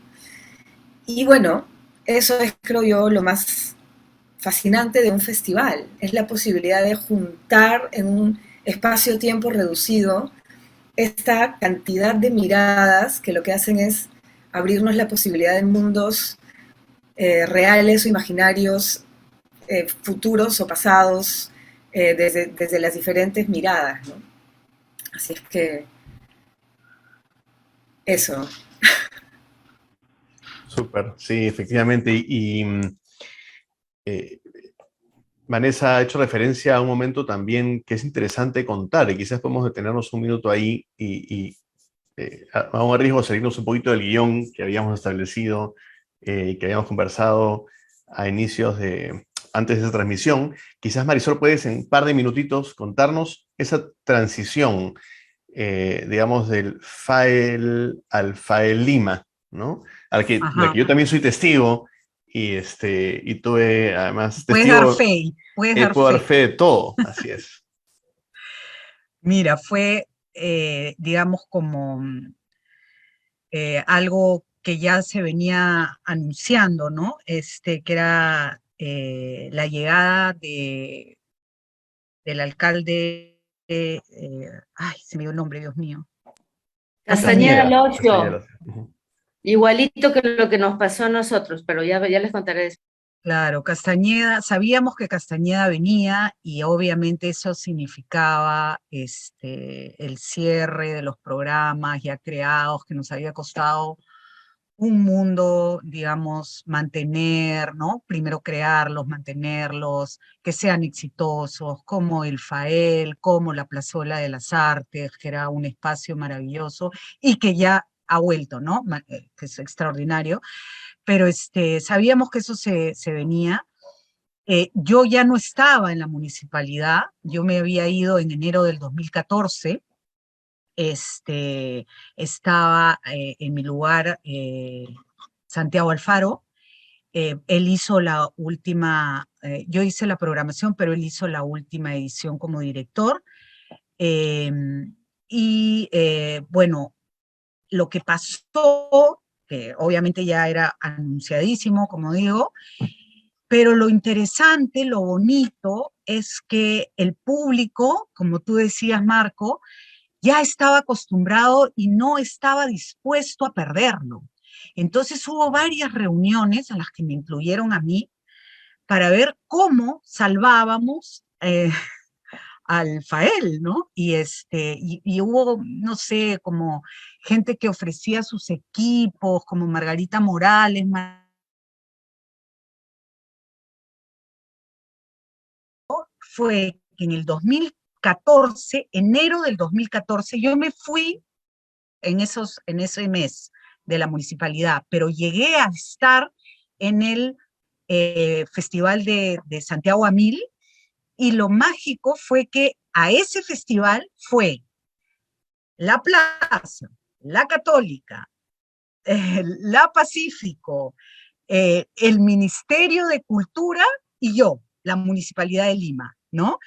Y bueno, eso es, creo yo, lo más fascinante de un festival, es la posibilidad de juntar en un espacio-tiempo reducido esta cantidad de miradas que lo que hacen es abrirnos la posibilidad de mundos reales o imaginarios, futuros o pasados, desde las diferentes miradas, ¿no? Así es que eso. Súper, sí, efectivamente. Vanessa ha hecho referencia a un momento también que es interesante contar, y quizás podemos detenernos un minuto ahí a un riesgo de salirnos un poquito del guión que habíamos establecido y que habíamos conversado a inicios antes de esa transmisión. Quizás, Marisol, puedes en un par de minutitos contarnos esa transición, digamos, del FAEL al FAEL Lima, ¿no? La que yo también soy testigo y tuve, además, puedes dar testigo, fe, puedo dar fe de todo, así es. Mira, fue, digamos, como algo que ya se venía anunciando, ¿no? Que era la llegada del alcalde, ay, se me dio el nombre, Dios mío. Castañeda Castañeda. Locho. Igualito que lo que nos pasó a nosotros, pero ya les contaré eso. Claro, Castañeda, sabíamos que Castañeda venía y obviamente eso significaba el cierre de los programas ya creados, que nos había costado un mundo, digamos, mantener, ¿no? Primero crearlos, mantenerlos, que sean exitosos, como el FAEL, como la Plazuela de las Artes, que era un espacio maravilloso y que ya ha vuelto, ¿no? Que es extraordinario. Pero sabíamos que eso se venía. Yo ya no estaba en la municipalidad, yo me había ido en enero del 2014, estaba en mi lugar Santiago Alfaro. Él hizo la última, yo hice la programación, pero él hizo la última edición como director. Bueno, lo que pasó, que obviamente ya era anunciadísimo, como digo, pero lo interesante, lo bonito, es que el público, como tú decías, Marco, ya estaba acostumbrado y no estaba dispuesto a perderlo. Entonces hubo varias reuniones a las que me incluyeron a mí para ver cómo salvábamos al FAEL, ¿no? Y hubo, no sé, como gente que ofrecía sus equipos, como Margarita Morales, fue que en el 2014, enero del 2014, yo me fui en ese mes de la municipalidad, pero llegué a estar en el Festival de Santiago Amil, y lo mágico fue que a ese festival fue la Plaza, la Católica, la Pacífico, el Ministerio de Cultura y yo, la Municipalidad de Lima, ¿no?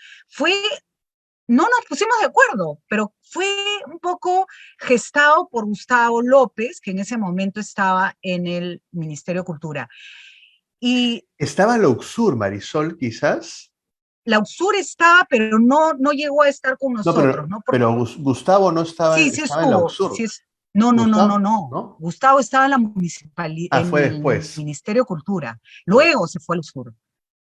No nos pusimos de acuerdo, pero fue un poco gestado por Gustavo López, que en ese momento estaba en el Ministerio de Cultura. Y ¿estaba la UXUR, Marisol, quizás? la UXUR estaba, pero no llegó a estar con nosotros, ¿no? Pero Gustavo no estaba, Sí, sí estaba en la estuvo. UXUR. Sí no. ¿No? Gustavo estaba en la municipalidad, en fue el después. Ministerio de Cultura. Luego se fue al UXUR.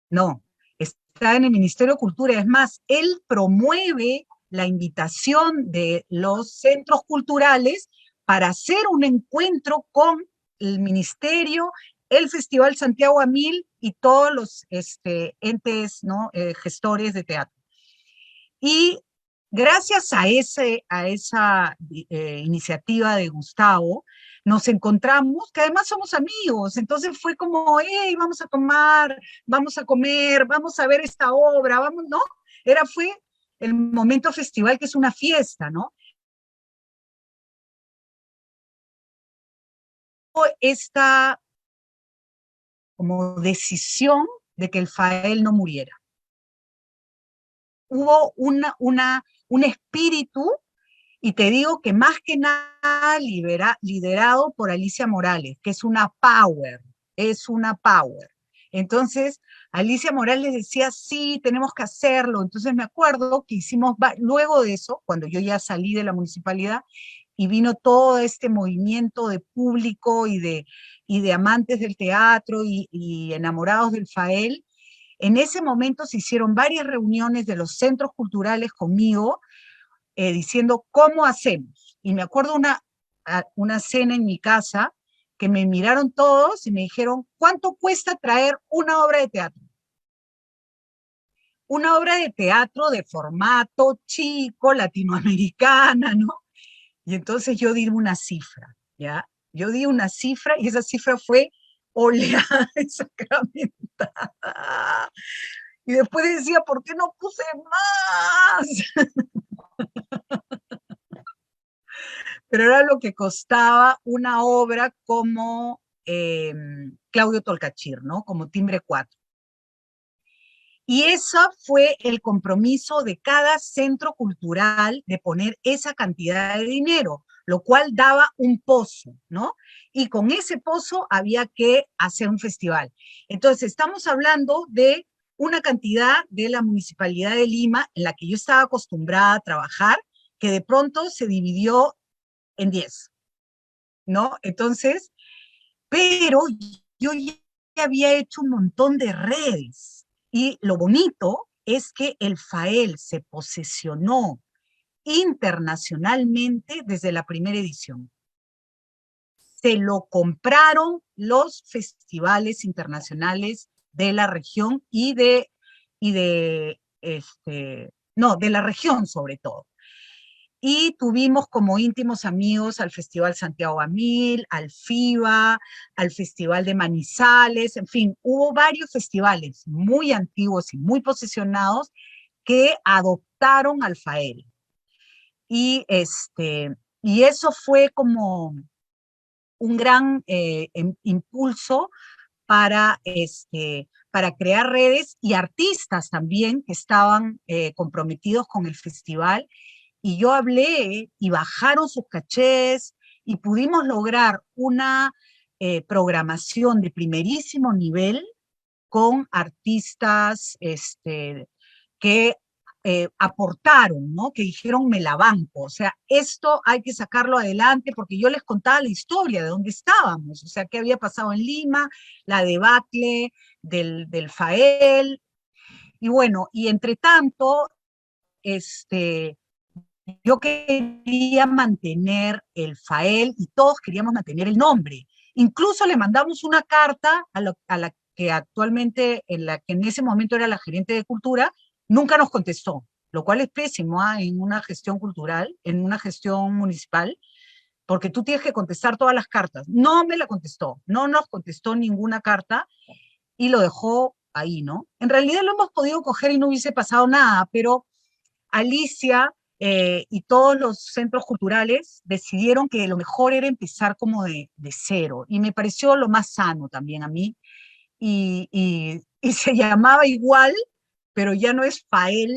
No, está en el Ministerio de Cultura. Es más, él promueve la invitación de los centros culturales para hacer un encuentro con el Ministerio, el Festival Santiago Amil y todos los entes, ¿no? Gestores de teatro. Y gracias a esa iniciativa de Gustavo, nos encontramos, que además somos amigos, entonces fue como, hey, vamos a tomar, vamos a comer, vamos a ver esta obra, vamos, ¿no? Fue el momento festival, que es una fiesta, ¿no? Esta como decisión de que el Fael no muriera. Hubo un espíritu, y te digo que más que nada liderado por Alicia Morales, que es una power. Entonces, Alicia Morales decía, sí, tenemos que hacerlo. Entonces me acuerdo que hicimos, luego de eso, cuando yo ya salí de la municipalidad, y vino todo este movimiento de público y de amantes del teatro y enamorados del Fael, en ese momento se hicieron varias reuniones de los centros culturales conmigo, diciendo, ¿cómo hacemos? Y me acuerdo una cena en mi casa, que me miraron todos y me dijeron, ¿cuánto cuesta traer una obra de teatro? Una obra de teatro de formato chico, latinoamericana, ¿no? Y entonces yo di una cifra, ¿ya? Yo di una cifra y esa cifra fue oleada de sacramentada. Y después decía, ¿por qué no puse más? Pero era lo que costaba una obra como Claudio Tolcachir, ¿no? Como Timbre 4. Y ese fue el compromiso de cada centro cultural de poner esa cantidad de dinero, lo cual daba un pozo, ¿no? Y con ese pozo había que hacer un festival. Entonces, estamos hablando de una cantidad de la Municipalidad de Lima, en la que yo estaba acostumbrada a trabajar, que de pronto se dividió en 10, ¿no? Entonces, pero yo ya había hecho un montón de redes, y lo bonito es que el Fael se posesionó internacionalmente desde la primera edición. Se lo compraron los festivales internacionales de la región de la región sobre todo. Y tuvimos como íntimos amigos al Festival Santiago Bamil, al FIBA, al Festival de Manizales, en fin, hubo varios festivales muy antiguos y muy posesionados que adoptaron al Fael. Y eso fue como un gran impulso para crear redes, y artistas también que estaban comprometidos con el festival. Y yo hablé y bajaron sus cachés y pudimos lograr una programación de primerísimo nivel con artistas que aportaron, ¿no? Que dijeron, me la banco. O sea, esto hay que sacarlo adelante, porque yo les contaba la historia de dónde estábamos, o sea, qué había pasado en Lima, la debacle del Fael. Y bueno, y entre tanto, yo quería mantener el Fael y todos queríamos mantener el nombre. Incluso le mandamos una carta a la que actualmente, en ese momento era la gerente de cultura, nunca nos contestó, lo cual es pésimo en una gestión cultural, en una gestión municipal, porque tú tienes que contestar todas las cartas. No me la contestó, no nos contestó ninguna carta y lo dejó ahí, ¿no? En realidad lo hemos podido coger y no hubiese pasado nada, pero Alicia y todos los centros culturales decidieron que lo mejor era empezar como de cero, y me pareció lo más sano también a mí, y se llamaba igual, pero ya no es Fael,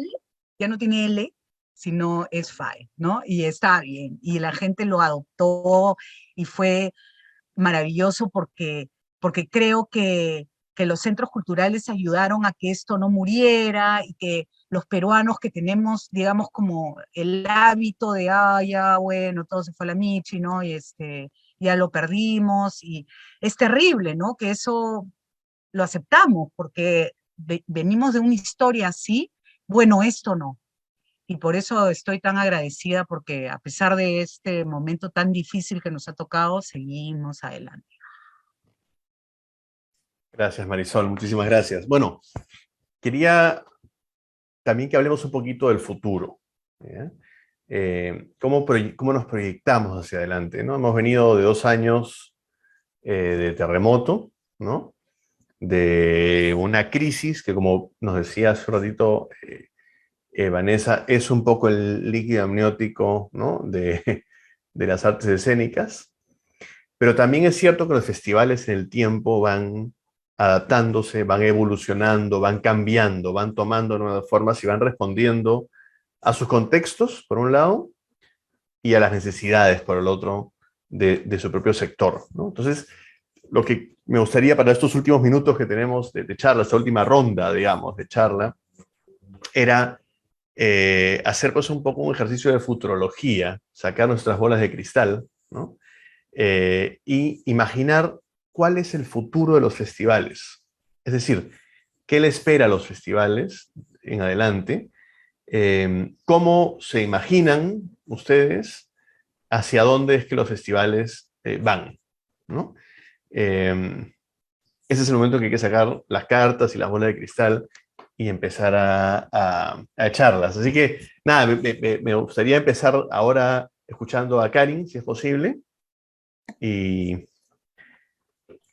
ya no tiene L, sino es Fael, ¿no? Y está bien, y la gente lo adoptó, y fue maravilloso porque creo que los centros culturales ayudaron a que esto no muriera, y que los peruanos que tenemos, digamos, como el hábito de, ya, bueno, todo se fue a la michi, ¿no? Y ya lo perdimos, y es terrible, ¿no? Que eso lo aceptamos, porque venimos de una historia así, bueno, esto no. Y por eso estoy tan agradecida, porque a pesar de este momento tan difícil que nos ha tocado, seguimos adelante. Gracias, Marisol, muchísimas gracias. Bueno, quería también que hablemos un poquito del futuro, ¿ya? cómo nos proyectamos hacia adelante, ¿no? Hemos venido de 2 años de terremoto, ¿no? De una crisis que, como nos decía hace un ratito Vanessa, es un poco el líquido amniótico, ¿no? de las artes escénicas, pero también es cierto que los festivales en el tiempo van adaptándose, van evolucionando, van cambiando, van tomando nuevas formas y van respondiendo a sus contextos, por un lado, y a las necesidades, por el otro, de su propio sector, ¿no? Entonces, lo que me gustaría para estos últimos minutos que tenemos de charla, esta última ronda, digamos, de charla, era hacer pues un poco un ejercicio de futurología, sacar nuestras bolas de cristal, ¿no? Y imaginar cuál es el futuro de los festivales. Es decir, qué le espera a los festivales en adelante, cómo se imaginan ustedes hacia dónde es que los festivales van, ¿no? Ese es el momento que hay que sacar las cartas y las bolas de cristal y empezar a echarlas. Así que, nada, me gustaría empezar ahora escuchando a Karin, si es posible, y,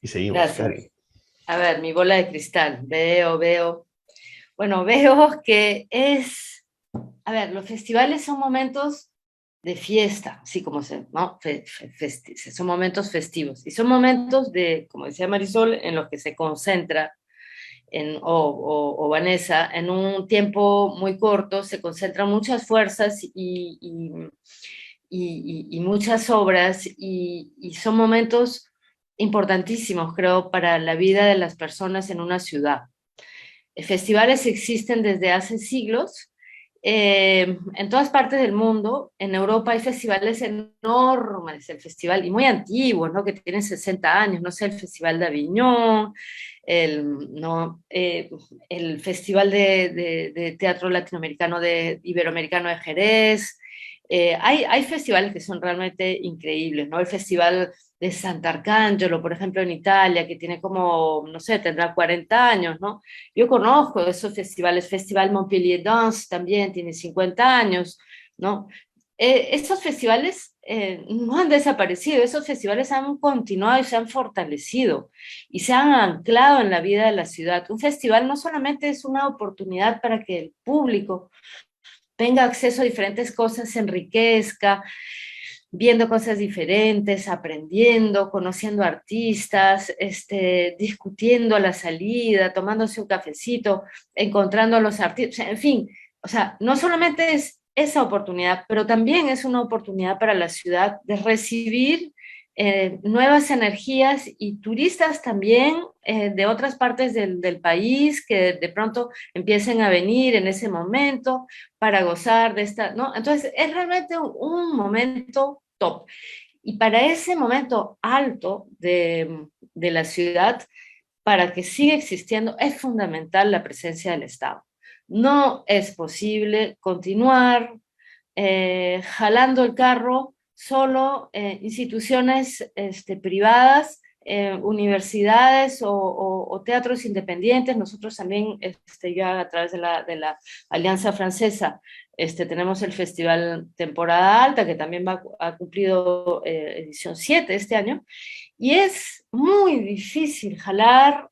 y seguimos, Karin. Gracias. A ver, mi bola de cristal. Veo. Bueno, veo que a ver, los festivales son momentos de fiesta, así como ¿no? Son momentos festivos. Y son momentos de, como decía Marisol, en los que se concentra, o Vanessa, en un tiempo muy corto, se concentran muchas fuerzas y muchas obras, y son momentos importantísimos, creo, para la vida de las personas en una ciudad. Festivales existen desde hace siglos, en todas partes del mundo. En Europa hay festivales enormes, el festival, y muy antiguos, ¿no? Que tienen 60 años, no sé, el Festival de Aviñón, ¿no? El Festival de Teatro Latinoamericano Iberoamericano de Jerez. Hay festivales que son realmente increíbles, ¿no? El Festival de Sant'Arcangelo, por ejemplo, en Italia, que tiene como, no sé, tendrá 40 años, ¿no? Yo conozco esos festivales. Festival Montpellier Dance también tiene 50 años, ¿no? Esos festivales no han desaparecido, esos festivales han continuado y se han fortalecido y se han anclado en la vida de la ciudad. Un festival no solamente es una oportunidad para que el público tenga acceso a diferentes cosas, se enriquezca, viendo cosas diferentes, aprendiendo, conociendo artistas, discutiendo a la salida, tomándose un cafecito, encontrando a los artistas, en fin, o sea, no solamente es esa oportunidad, pero también es una oportunidad para la ciudad de recibir nuevas energías, y turistas también de otras partes del país que de pronto empiecen a venir en ese momento para gozar de esta, ¿no? Entonces es realmente un momento top. Y para ese momento alto de la ciudad, para que siga existiendo, es fundamental la presencia del Estado. No es posible continuar jalando el carro solo instituciones privadas, universidades o teatros independientes. Nosotros también, ya a través de la Alianza Francesa, tenemos el Festival Temporada Alta, que también ha cumplido edición 7 este año, y es muy difícil jalar,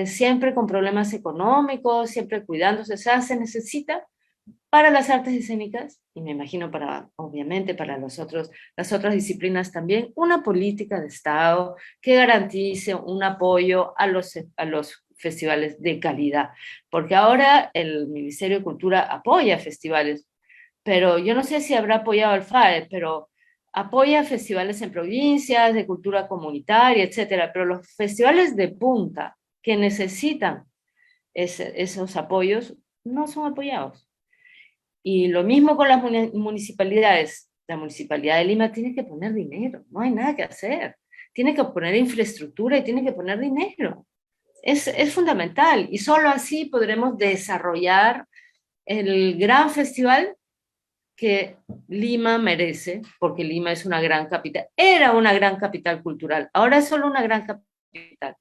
siempre con problemas económicos, siempre cuidándose. O sea, se necesita para las artes escénicas, y me imagino obviamente para las otras disciplinas también, una política de Estado que garantice un apoyo a los festivales de calidad. Porque ahora el Ministerio de Cultura apoya festivales, pero yo no sé si habrá apoyado al FAE, pero apoya festivales en provincias, de cultura comunitaria, etcétera. Pero los festivales de punta que necesitan esos apoyos no son apoyados. Y lo mismo con las municipalidades. La Municipalidad de Lima tiene que poner dinero, no hay nada que hacer. Tiene que poner infraestructura y tiene que poner dinero. Es fundamental, y solo así podremos desarrollar el gran festival que Lima merece, porque Lima es una gran capital, era una gran capital cultural, ahora es solo una gran capital,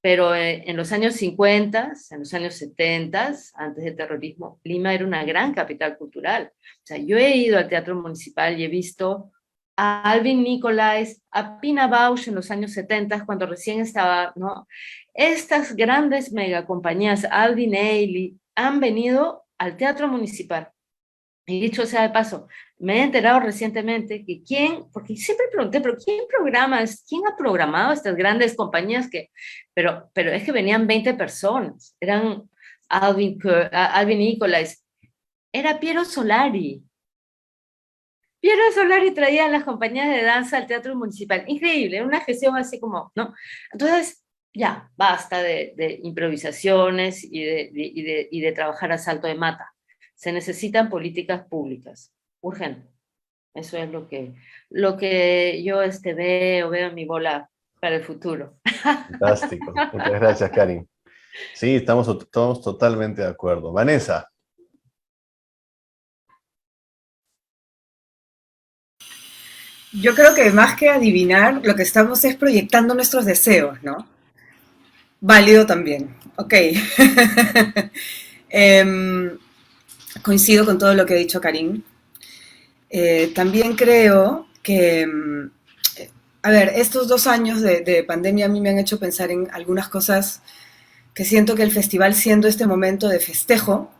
pero en los años 50, en los años 70, antes del terrorismo, Lima era una gran capital cultural. O sea, yo he ido al Teatro Municipal y he visto a Alvin Nicolais, a Pina Bausch en los años 70, cuando recién estaba, ¿no? Estas grandes megacompañías, Alvin Ailey, han venido al Teatro Municipal. Y dicho sea de paso, me he enterado recientemente que porque siempre pregunté, pero ¿quién ha programado estas grandes compañías pero es que venían 20 personas, eran Alvin Nicolais, era Piero Solari. Piero Solari traía a las compañías de danza al Teatro Municipal, increíble, una gestión así como, ¿no? Entonces, ya, basta de improvisaciones y de trabajar a salto de mata. Se necesitan políticas públicas, urgente. Eso es lo que yo veo en mi bola para el futuro. Fantástico. Muchas gracias, Karin. Sí, estamos totalmente de acuerdo. Vanessa. Yo creo que más que adivinar, lo que estamos es proyectando nuestros deseos, ¿no? Válido también. Ok. Coincido con todo lo que ha dicho Karin. También creo que, a ver, estos 2 años de pandemia a mí me han hecho pensar en algunas cosas que siento que el festival, siendo este momento de festejo,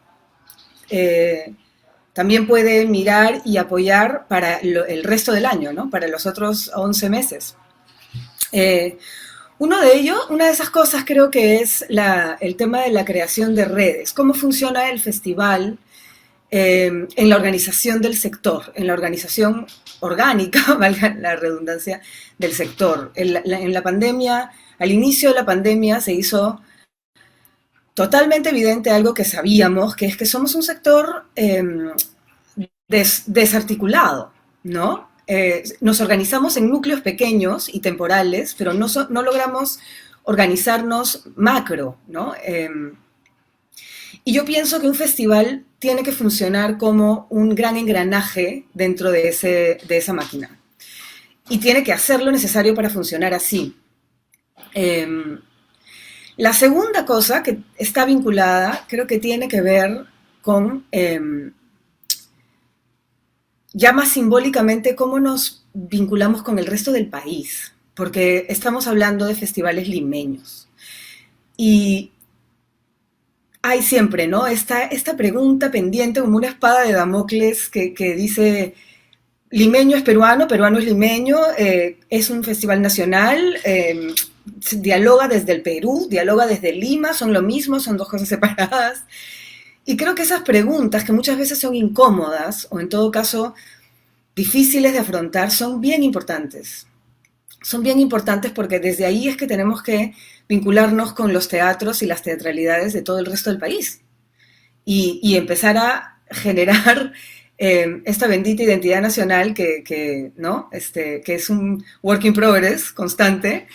también puede mirar y apoyar para el resto del año, ¿no? Para los otros 11 meses. Una de esas cosas creo que es el tema de la creación de redes. ¿Cómo funciona el festival en la organización del sector, en la organización orgánica, valga la redundancia, del sector? En la pandemia, al inicio de la pandemia se hizo totalmente evidente algo que sabíamos, que es que somos un sector desarticulado, ¿no? Nos organizamos en núcleos pequeños y temporales, pero no logramos organizarnos macro, ¿no? Y yo pienso que un festival tiene que funcionar como un gran engranaje dentro de esa máquina. Y tiene que hacer lo necesario para funcionar así. La segunda cosa que está vinculada, creo que tiene que ver con, ya más simbólicamente, cómo nos vinculamos con el resto del país, porque estamos hablando de festivales limeños. Y hay siempre, ¿no? Esta pregunta pendiente como una espada de Damocles que dice, limeño es peruano, peruano es limeño, es un festival nacional, dialoga desde el Perú, dialoga desde Lima, son lo mismo, son 2 cosas separadas. Y creo que esas preguntas, que muchas veces son incómodas, o en todo caso difíciles de afrontar, son bien importantes. Son bien importantes porque desde ahí es que tenemos que vincularnos con los teatros y las teatralidades de todo el resto del país. Y empezar a generar esta bendita identidad nacional ¿no? Que es un work in progress constante,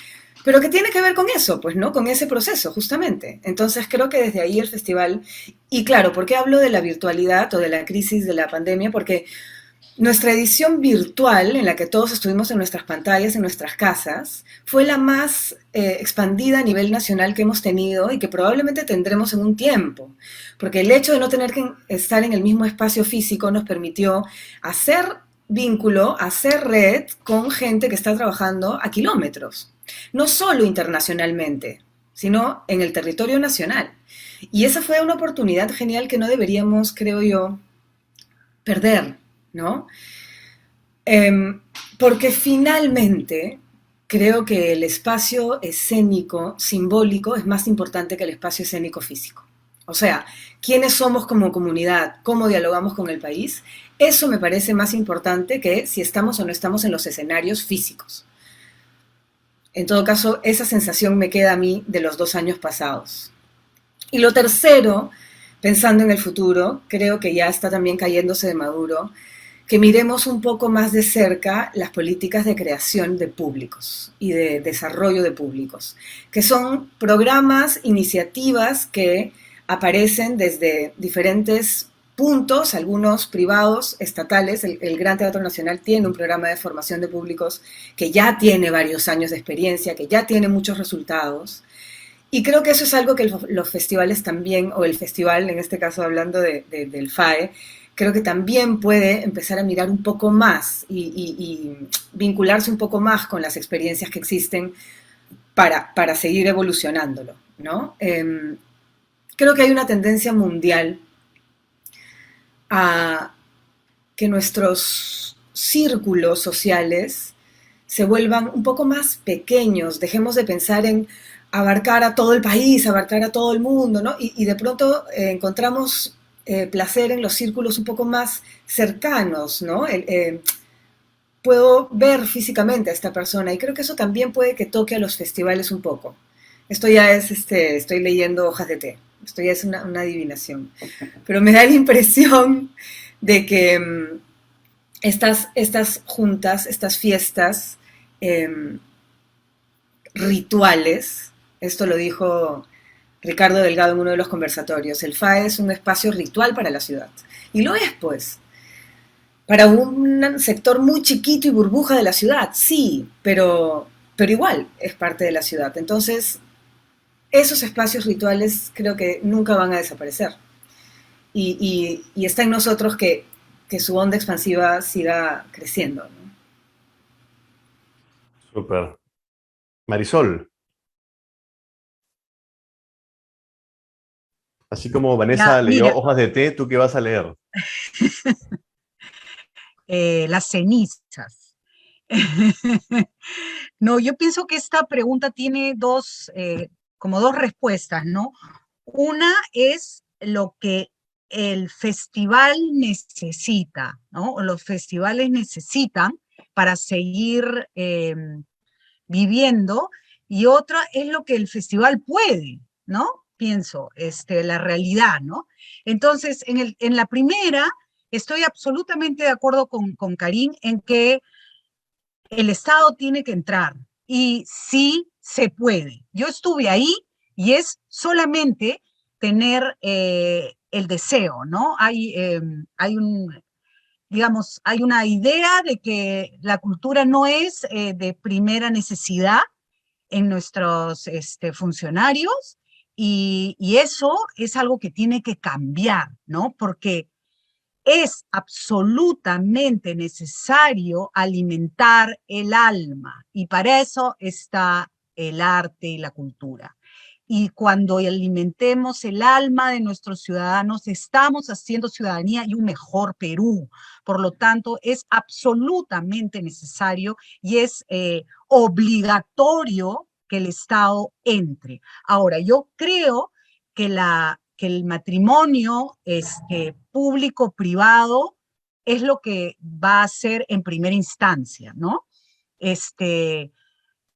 pero que tiene que ver con eso, pues, ¿no? Con ese proceso, justamente. Entonces creo que desde ahí el festival, y claro, ¿por qué hablo de la virtualidad o de la crisis de la pandemia? Porque nuestra edición virtual, en la que todos estuvimos en nuestras pantallas, en nuestras casas, fue la más expandida a nivel nacional que hemos tenido y que probablemente tendremos en un tiempo. Porque el hecho de no tener que estar en el mismo espacio físico nos permitió hacer vínculo, hacer red con gente que está trabajando a kilómetros. No solo internacionalmente, sino en el territorio nacional. Y esa fue una oportunidad genial que no deberíamos, creo yo, perder, ¿no? Porque finalmente creo que el espacio escénico, simbólico, es más importante que el espacio escénico físico. O sea, quiénes somos como comunidad, cómo dialogamos con el país, eso me parece más importante que si estamos o no estamos en los escenarios físicos. En todo caso, esa sensación me queda a mí de los 2 años pasados. Y lo tercero, pensando en el futuro, creo que ya está también cayéndose de maduro, que miremos un poco más de cerca las políticas de creación de públicos y de desarrollo de públicos, que son programas, iniciativas que aparecen desde diferentes puntos, algunos privados, estatales. El Gran Teatro Nacional tiene un programa de formación de públicos que ya tiene varios años de experiencia, que ya tiene muchos resultados, Y creo que eso es algo que los festivales también, o el festival, en este caso hablando del FAE, creo que también puede empezar a mirar un poco más y vincularse un poco más con las experiencias que existen para seguir evolucionándolo, ¿no? Creo que hay una tendencia mundial a que nuestros círculos sociales se vuelvan un poco más pequeños, dejemos de pensar en abarcar a todo el país, abarcar a todo el mundo, ¿no? Y de pronto encontramos placer en los círculos un poco más cercanos, ¿no? Puedo ver físicamente a esta persona y creo que eso también puede que toque a los festivales un poco. Esto ya es, estoy leyendo hojas de té, esto ya es una adivinación, pero me da la impresión de que estas juntas, estas fiestas rituales, esto lo dijo Ricardo Delgado en uno de los conversatorios, el FAE es un espacio ritual para la ciudad. Y lo es, pues. Para un sector muy chiquito y burbuja de la ciudad, sí, pero igual es parte de la ciudad. Entonces, esos espacios rituales creo que nunca van a desaparecer. Y está en nosotros que su onda expansiva siga creciendo, ¿no? Súper. Marisol, así como Vanessa Ya, leyó mira, hojas de té, ¿tú qué vas a leer? las cenizas. No, yo pienso que esta pregunta tiene como dos respuestas, ¿no? Una es lo que el festival necesita, ¿no? O los festivales necesitan para seguir viviendo, y otra es lo que el festival puede, ¿no? Pienso, la realidad, ¿no? Entonces, en la primera, estoy absolutamente de acuerdo con Karim en que el Estado tiene que entrar, y sí se puede. Yo estuve ahí y es solamente tener el deseo, ¿no? Digamos, hay una idea de que la cultura no es de primera necesidad en nuestros funcionarios, y eso es algo que tiene que cambiar, ¿no? Porque es absolutamente necesario alimentar el alma, y para eso está el arte y la cultura. Y cuando alimentemos el alma de nuestros ciudadanos, estamos haciendo ciudadanía y un mejor Perú. Por lo tanto, es absolutamente necesario y es obligatorio que el Estado entre. Ahora, yo creo que el matrimonio público-privado es lo que va a ser en primera instancia, ¿no?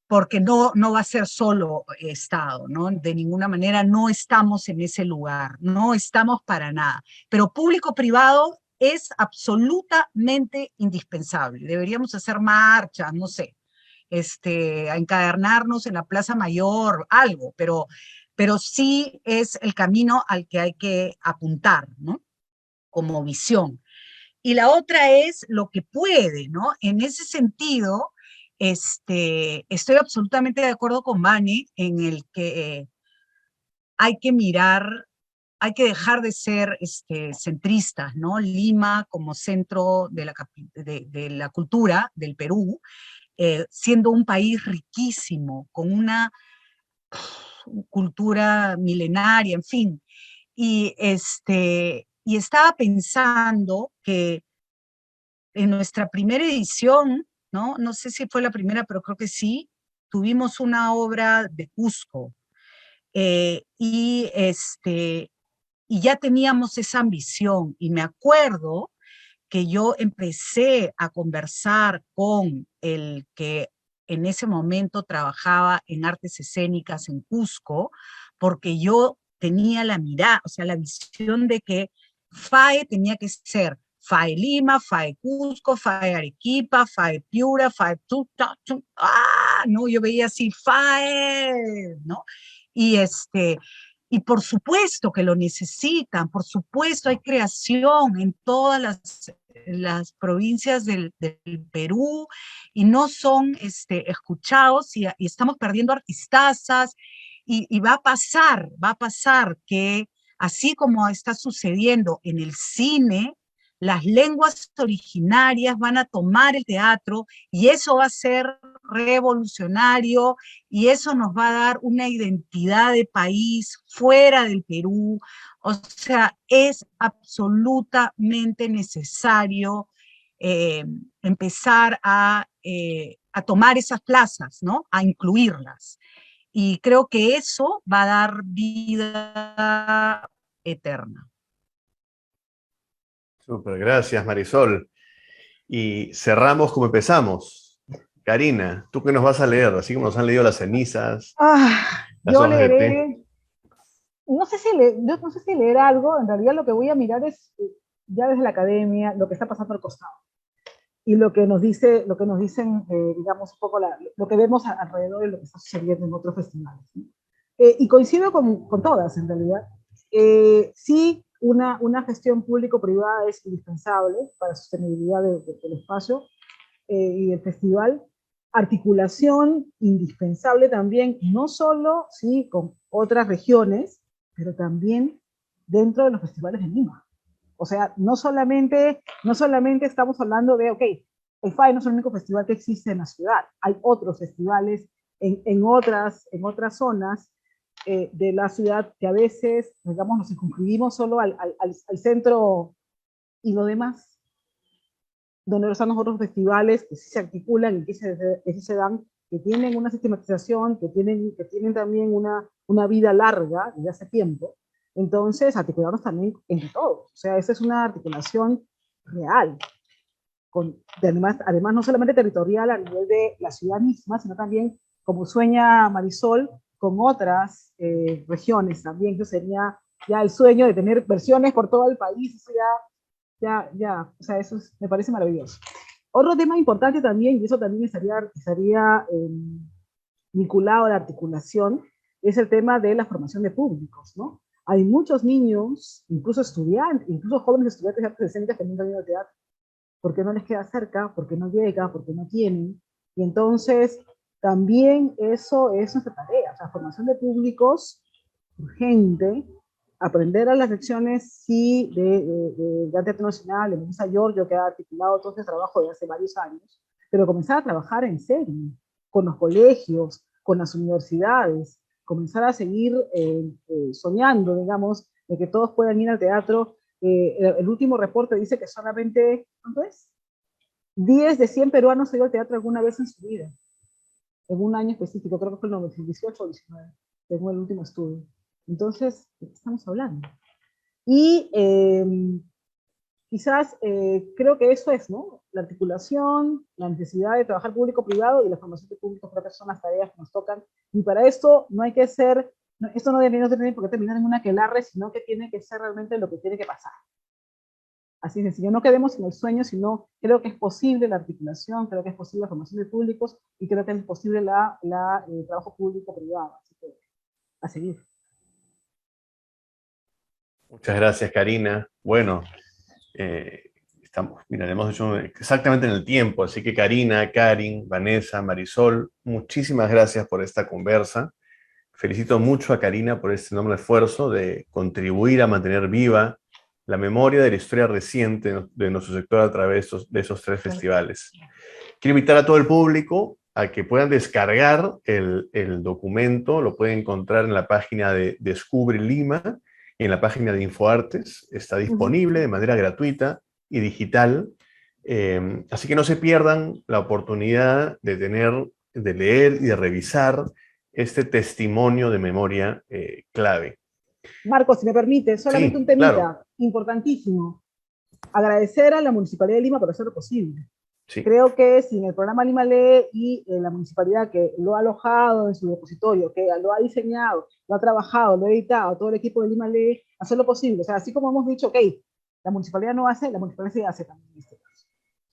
Porque no va a ser solo Estado, ¿no? De ninguna manera no estamos en ese lugar, no estamos para nada. Pero público-privado es absolutamente indispensable. Deberíamos hacer marchas, no sé, a encadernarnos en la Plaza Mayor, algo, pero sí es el camino al que hay que apuntar, ¿no? Como visión. Y la otra es lo que puede, ¿no? En ese sentido, estoy absolutamente de acuerdo con Vane en el que hay que mirar, hay que dejar de ser centristas, ¿no? Lima como centro de la cultura del Perú, siendo un país riquísimo, con una cultura milenaria, en fin. Y estaba pensando que en nuestra primera edición, ¿no? No sé si fue la primera, pero creo que sí, tuvimos una obra de Cusco, y ya teníamos esa ambición, y me acuerdo que yo empecé a conversar con el que en ese momento trabajaba en artes escénicas en Cusco, porque yo tenía la mirada, o sea, la visión de que FAE tenía que ser FAE Lima, FAE Cusco, FAE Arequipa, FAE Piura, FAE no, yo veía así FAE, ¿no? Y y por supuesto que lo necesitan, por supuesto hay creación en todas las provincias del Perú, y no son escuchados, y estamos perdiendo artistazas, Y va a pasar que así como está sucediendo en el cine, las lenguas originarias van a tomar el teatro y eso va a ser revolucionario y eso nos va a dar una identidad de país fuera del Perú. O sea, es absolutamente necesario empezar a tomar esas plazas, ¿no? A incluirlas. Y creo que eso va a dar vida eterna. Súper, gracias Marisol. Y cerramos como empezamos. Karina, ¿tú qué nos vas a leer? Así como nos han leído las cenizas, las Yo hojas de té. leeré, yo no sé si leer algo, en realidad lo que voy a mirar es ya desde la academia, lo que está pasando al costado. Y lo que nos dicen, digamos, un poco lo que vemos alrededor de lo que está sucediendo en otros festivales, ¿no? Y coincido con todas, en realidad. Sí, una gestión público-privada es indispensable para la sostenibilidad del espacio y del festival. Articulación indispensable también, no solo sí, con otras regiones, pero también dentro de los festivales de Lima. O sea, no solamente estamos hablando de, ok, el FAE no es el único festival que existe en la ciudad, hay otros festivales en otras zonas de la ciudad que a veces, digamos, nos circunscribimos solo al centro y lo demás, donde están los otros festivales que sí se articulan y que sí se dan, que tienen una sistematización, que tienen también una vida larga desde hace tiempo. Entonces, articularnos también entre todos. O sea, esa es una articulación real. Además, no solamente territorial a nivel de la ciudad misma, sino también, como sueña Marisol, con otras regiones también. Eso sería ya el sueño de tener versiones por todo el país. Eso o sea, me parece maravilloso. Otro tema importante también, y eso también estaría vinculado a la articulación, es el tema de la formación de públicos, ¿no? Hay muchos niños, incluso estudiantes, incluso jóvenes estudiantes de artes escénicas que nunca han ido al teatro, porque no les queda cerca, porque no llega, porque no tienen, y entonces también eso es nuestra tarea, o sea, formación de públicos urgente, aprender a las lecciones, sí, de Teatro Nacional, de Melissa Giorgio, que ha articulado todo este trabajo de hace varios años, pero comenzar a trabajar en serio, con los colegios, con las universidades, comenzar a seguir soñando, digamos, de que todos puedan ir al teatro. El último reporte dice que solamente, ¿cuánto es? 10 de 100 peruanos han ido al teatro alguna vez en su vida, en un año específico, creo que fue el 2018 o 19, según el último estudio. Entonces, ¿de qué estamos hablando? Y quizás creo que eso es, ¿no? La articulación, la necesidad de trabajar público-privado y la formación de públicos propios son las tareas que nos tocan. Y para esto no hay que ser, esto no tiene por qué terminar en una aquelarre, sino que tiene que ser realmente lo que tiene que pasar. Así es sencillo, no quedemos en el sueño, sino creo que es posible la articulación, creo que es posible la formación de públicos y creo que es posible el trabajo público-privado. Así que a seguir. Muchas gracias, Karina. Bueno, hemos hecho exactamente en el tiempo, así que Karina, Karin, Vanessa, Marisol, muchísimas gracias por esta conversa. Felicito mucho a Karina por este enorme esfuerzo de contribuir a mantener viva la memoria de la historia reciente de nuestro sector a través de esos 3 festivales. Quiero invitar a todo el público a que puedan descargar el documento, lo pueden encontrar en la página de Descubre Lima y en la página de InfoArtes. Está disponible de manera gratuita y digital, así que no se pierdan la oportunidad de leer y de revisar este testimonio de memoria clave. Marco, si me permite, solamente un temita claro. Importantísimo. Agradecer a la Municipalidad de Lima por hacer lo posible. Sí. Creo que sin el programa Lima Lee y la municipalidad que lo ha alojado en su depositorio, que lo ha diseñado, lo ha trabajado, lo ha editado, todo el equipo de Lima Lee, hacer lo posible. O sea, así como hemos dicho, ok, la municipalidad no hace, la municipalidad sí hace también en este caso.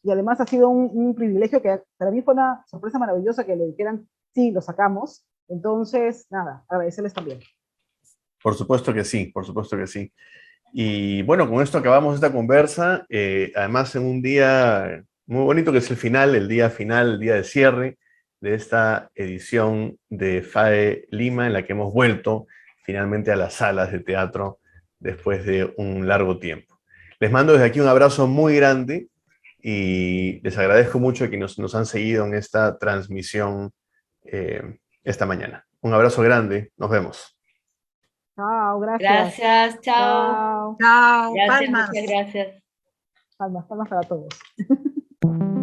Y además ha sido un privilegio que para mí fue una sorpresa maravillosa que le dijeran, sí, lo sacamos. Entonces, nada, agradecerles también. Por supuesto que sí, por supuesto que sí. Y bueno, con esto acabamos esta conversa, además en un día muy bonito que es el final, el día final, el día de cierre, de esta edición de FAE Lima, en la que hemos vuelto finalmente a las salas de teatro después de un largo tiempo. Les mando desde aquí un abrazo muy grande y les agradezco mucho que nos han seguido en esta transmisión esta mañana. Un abrazo grande, nos vemos. Chao, gracias. Gracias, chao. Chao. Chao, Gracias, palmas. muchas gracias. Palmas, palmas para todos.